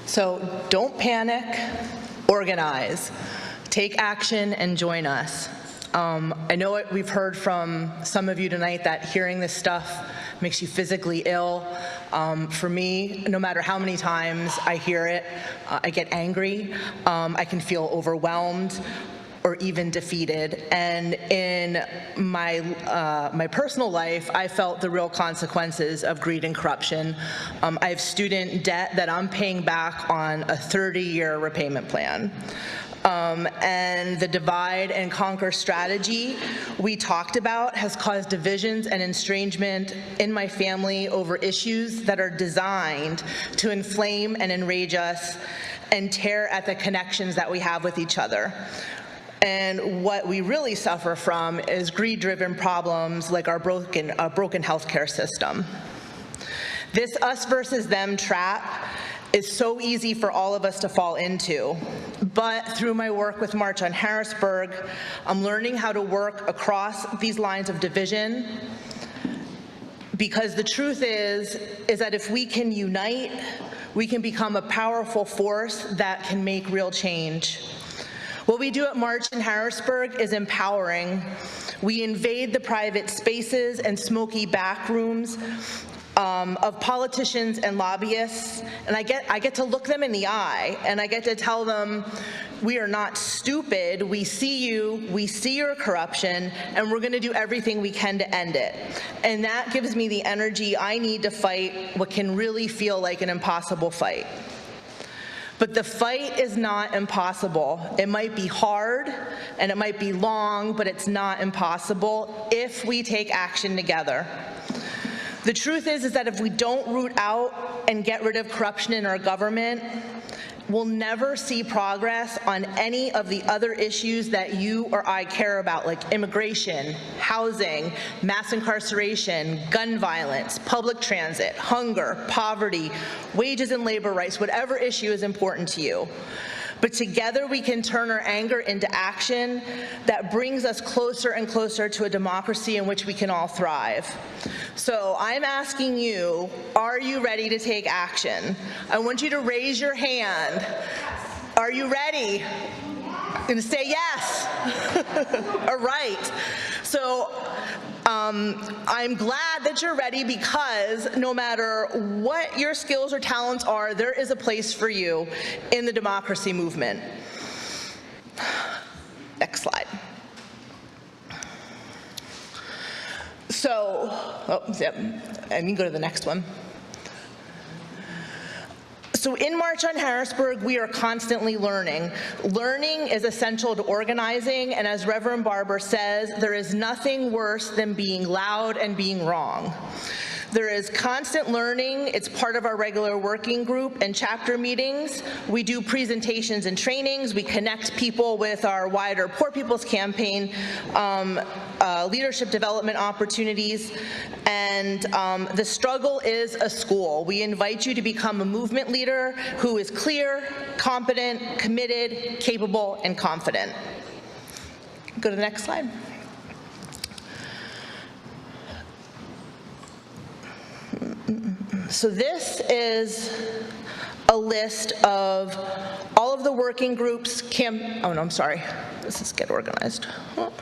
So don't panic, organize. Take action and join us. I know we've heard from some of you tonight that hearing this stuff makes you physically ill. For me, no matter how many times I hear it, I get angry. I can feel overwhelmed or even defeated. And in my personal life, I felt the real consequences of greed and corruption. I have student debt that I'm paying back on a 30-year repayment plan. And the divide and conquer strategy we talked about has caused divisions and estrangement in my family over issues that are designed to inflame and enrage us and tear at the connections that we have with each other. And what we really suffer from is greed-driven problems like our broken healthcare system. This us versus them trap is so easy for all of us to fall into. But through my work with March on Harrisburg, I'm learning how to work across these lines of division, because the truth is that if we can unite, we can become a powerful force that can make real change. What we do at March in Harrisburg is empowering. We invade the private spaces and smoky back rooms of politicians and lobbyists, and I get to look them in the eye, and I get to tell them, we are not stupid, we see you, we see your corruption, and we're gonna do everything we can to end it. And that gives me the energy I need to fight what can really feel like an impossible fight. But the fight is not impossible. It might be hard, and it might be long, but it's not impossible if we take action together. The truth is that if we don't root out and get rid of corruption in our government, we'll never see progress on any of the other issues that you or I care about, like immigration, housing, mass incarceration, gun violence, public transit, hunger, poverty, wages and labor rights, whatever issue is important to you. But together we can turn our anger into action that brings us closer and closer to a democracy in which we can all thrive. So I'm asking you, are you ready to take action? I want you to raise your hand. Are you ready? You're gonna say yes. All right. So I'm glad that you're ready, because no matter what your skills or talents are, there is a place for you in the democracy movement. Next slide. So, I mean, go to the next one. So in March on Harrisburg, we are constantly learning. Learning is essential to organizing, and as Reverend Barber says, there is nothing worse than being loud and being wrong. There is constant learning. It's part of our regular working group and chapter meetings. We do presentations and trainings. We connect people with our wider Poor People's Campaign leadership development opportunities. And the struggle is a school. We invite you to become a movement leader who is clear, competent, committed, capable, and confident. Go to the next slide. So this is a list of all of the working groups, oh no, I'm sorry. This is get organized. Oh.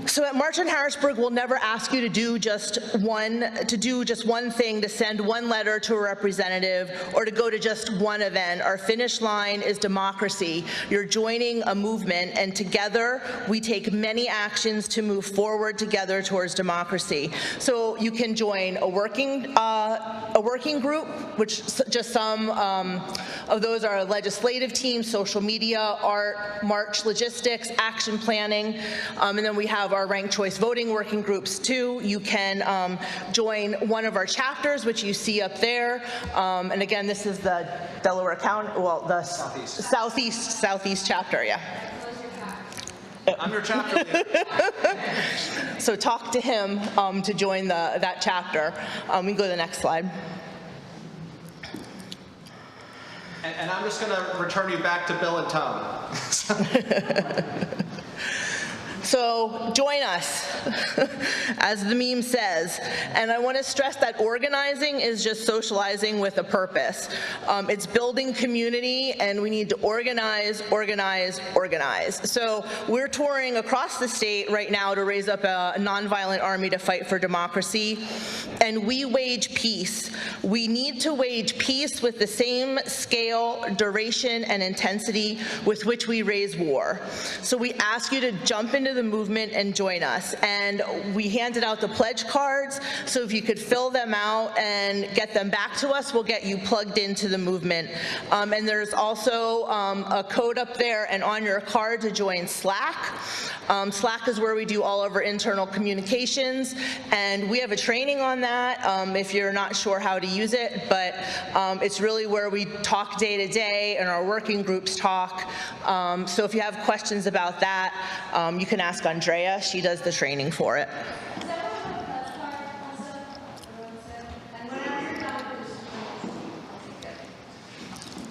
So at March on Harrisburg, we'll never ask you to do just one thing, to send one letter to a representative, or to go to just one event. Our finish line is democracy. You're joining a movement, and together we take many actions to move forward together towards democracy. So you can join a working group, which just some of those are legislative teams, social media, art, march logistics, action planning, and then we have our ranked choice voting working groups too. You can join one of our chapters, which you see up there. And again, this is the Delaware County, well, the Southeast chapter, yeah. I'm your chapter leader. So talk to him to join that chapter. We can go to the next slide. And I'm just going to return you back to Bill and Tom. So join us, as the meme says. And I want to stress that organizing is just socializing with a purpose. It's building community, and we need to organize, organize, organize. So we're touring across the state right now to raise up a nonviolent army to fight for democracy. And we wage peace. We need to wage peace with the same scale, duration, and intensity with which we raise war. So we ask you to jump into the movement and join us. And we handed out the pledge cards, so if you could fill them out and get them back to us, we'll get you plugged into the movement. And there's also a code up there and on your card to join Slack. Slack is where we do all of our internal communications, and we have a training on that if you're not sure how to use it, but it's really where we talk day to day and our working groups talk. So if you have questions about that, you can ask Andrea. She does the training for it.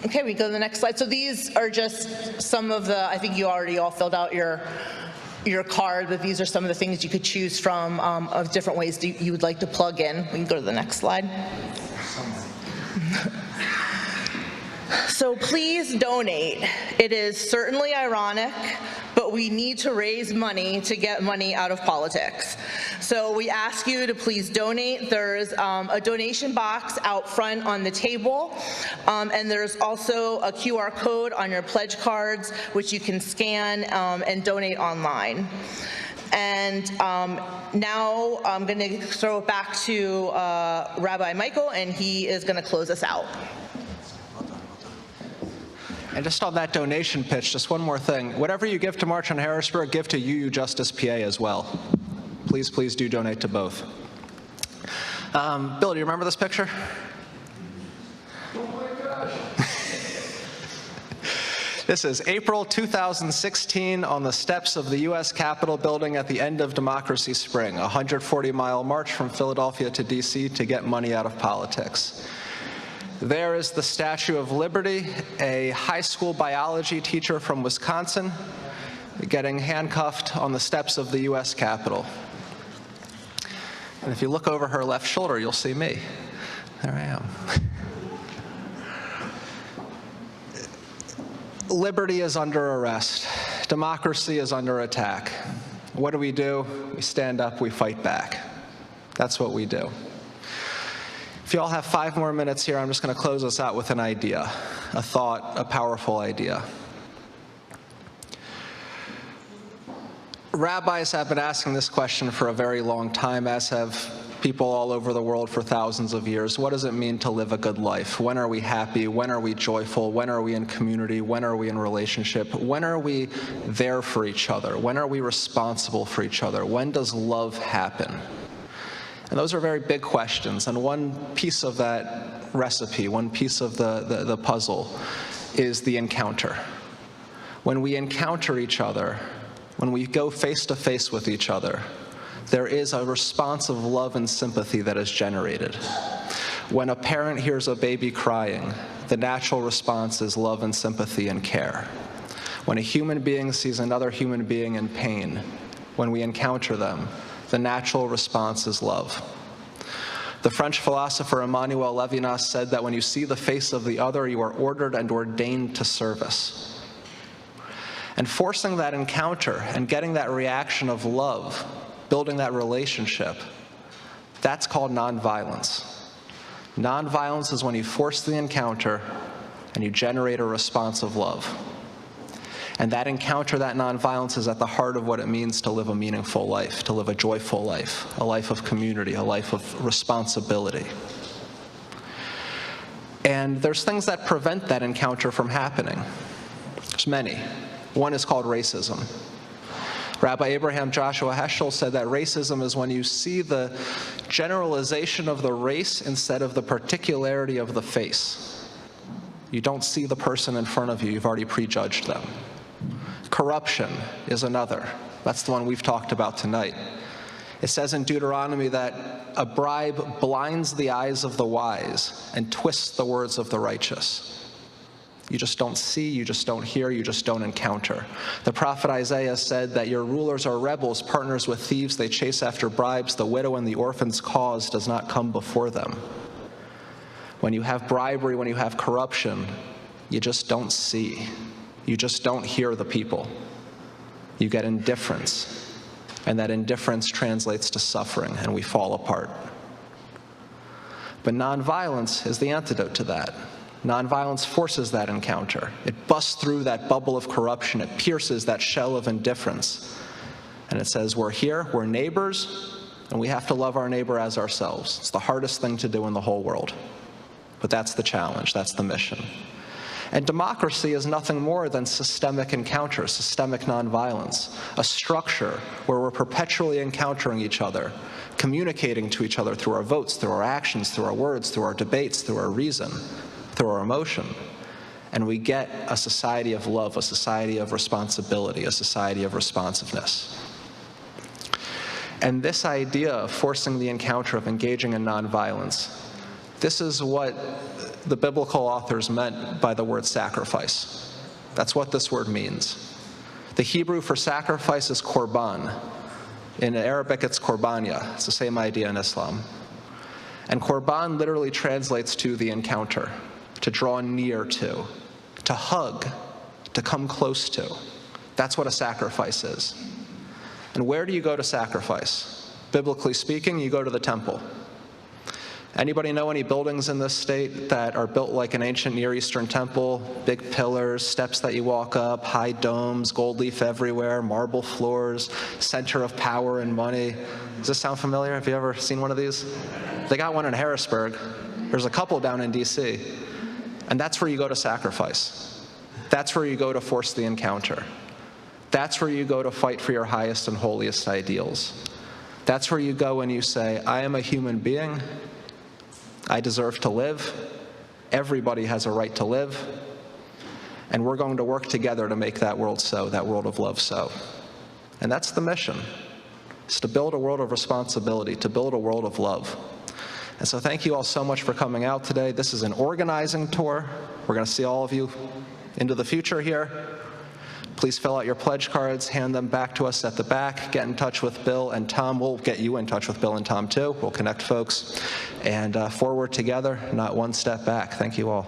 Okay, we go to the next slide. So these are just some of the, I think you already all filled out your card, but these are some of the things you could choose from of different ways you would like to plug in. We can go to the next slide. So please donate. It is certainly ironic, but we need to raise money to get money out of politics. So we ask you to please donate. There's a donation box out front on the table, and there's also a QR code on your pledge cards, which you can scan and donate online. And now I'm going to throw it back to Rabbi Michael, and he is going to close us out. And just on that donation pitch, just one more thing. Whatever you give to March on Harrisburg, give to UUCDC as well. Please, please do donate to both. Bill, do you remember this picture? Oh my gosh. This is April 2016 on the steps of the U.S. Capitol building at the end of Democracy Spring, a 140-mile march from Philadelphia to D.C. to get money out of politics. There is the Statue of Liberty, a high school biology teacher from Wisconsin getting handcuffed on the steps of the U.S. Capitol. And if you look over her left shoulder, you'll see me. There I am. Liberty is under arrest. Democracy is under attack. What do? We stand up, we fight back. That's what we do. If you all have 5 more minutes here, I'm just going to close us out with an idea, a thought, a powerful idea. Rabbis have been asking this question for a very long time, as have people all over the world for thousands of years. What does it mean to live a good life? When are we happy? When are we joyful? When are we in community? When are we in relationship? When are we there for each other? When are we responsible for each other? When does love happen? And those are very big questions. And one piece of that recipe, one piece of the puzzle is the encounter. When we encounter each other, when we go face to face with each other, there is a response of love and sympathy that is generated. When a parent hears a baby crying, the natural response is love and sympathy and care. When a human being sees another human being in pain, when we encounter them, the natural response is love. The French philosopher Emmanuel Levinas said that when you see the face of the other, you are ordered and ordained to service. And forcing that encounter and getting that reaction of love, building that relationship, that's called nonviolence. Nonviolence is when you force the encounter and you generate a response of love. And that encounter, that nonviolence, is at the heart of what it means to live a meaningful life, to live a joyful life, a life of community, a life of responsibility. And there's things that prevent that encounter from happening. There's many. One is called racism. Rabbi Abraham Joshua Heschel said that racism is when you see the generalization of the race instead of the particularity of the face. You don't see the person in front of you, you've already prejudged them. Corruption is another. That's the one we've talked about tonight. It says in Deuteronomy that a bribe blinds the eyes of the wise and twists the words of the righteous. You just don't see, you just don't hear, you just don't encounter. The prophet Isaiah said that your rulers are rebels, partners with thieves, they chase after bribes, the widow and the orphan's cause does not come before them. When you have bribery, when you have corruption, you just don't see. You just don't hear the people. You get indifference, and that indifference translates to suffering, and we fall apart. But nonviolence is the antidote to that. Nonviolence forces that encounter. It busts through that bubble of corruption. It pierces that shell of indifference. And it says, we're here, we're neighbors, and we have to love our neighbor as ourselves. It's the hardest thing to do in the whole world. But that's the challenge, that's the mission. And democracy is nothing more than systemic encounter, systemic nonviolence, a structure where we're perpetually encountering each other, communicating to each other through our votes, through our actions, through our words, through our debates, through our reason, through our emotion. And we get a society of love, a society of responsibility, a society of responsiveness. And this idea of forcing the encounter, of engaging in nonviolence, this is what the biblical authors meant by the word sacrifice. That's what this word means. The Hebrew for sacrifice is korban. In Arabic, it's korbanya. It's the same idea in Islam. And korban literally translates to the encounter, to draw near to hug, to come close to. That's what a sacrifice is. And where do you go to sacrifice? Biblically speaking, you go to the temple. Anybody know any buildings in this state that are built like an ancient Near Eastern temple? Big pillars, steps that you walk up, high domes, gold leaf everywhere, marble floors, center of power and money. Does this sound familiar? Have you ever seen one of these? They got one in Harrisburg. There's a couple down in DC. And that's where you go to sacrifice. That's where you go to force the encounter. That's where you go to fight for your highest and holiest ideals. That's where you go and you say, I am a human being. I deserve to live. Everybody has a right to live. And we're going to work together to make that world so, that world of love so. And that's the mission. It's to build a world of responsibility, to build a world of love. And so thank you all so much for coming out today. This is an organizing tour. We're going to see all of you into the future here. Please fill out your pledge cards, hand them back to us at the back, get in touch with Bill and Tom. We'll get you in touch with Bill and Tom too. We'll connect folks. And forward together, not one step back. Thank you all.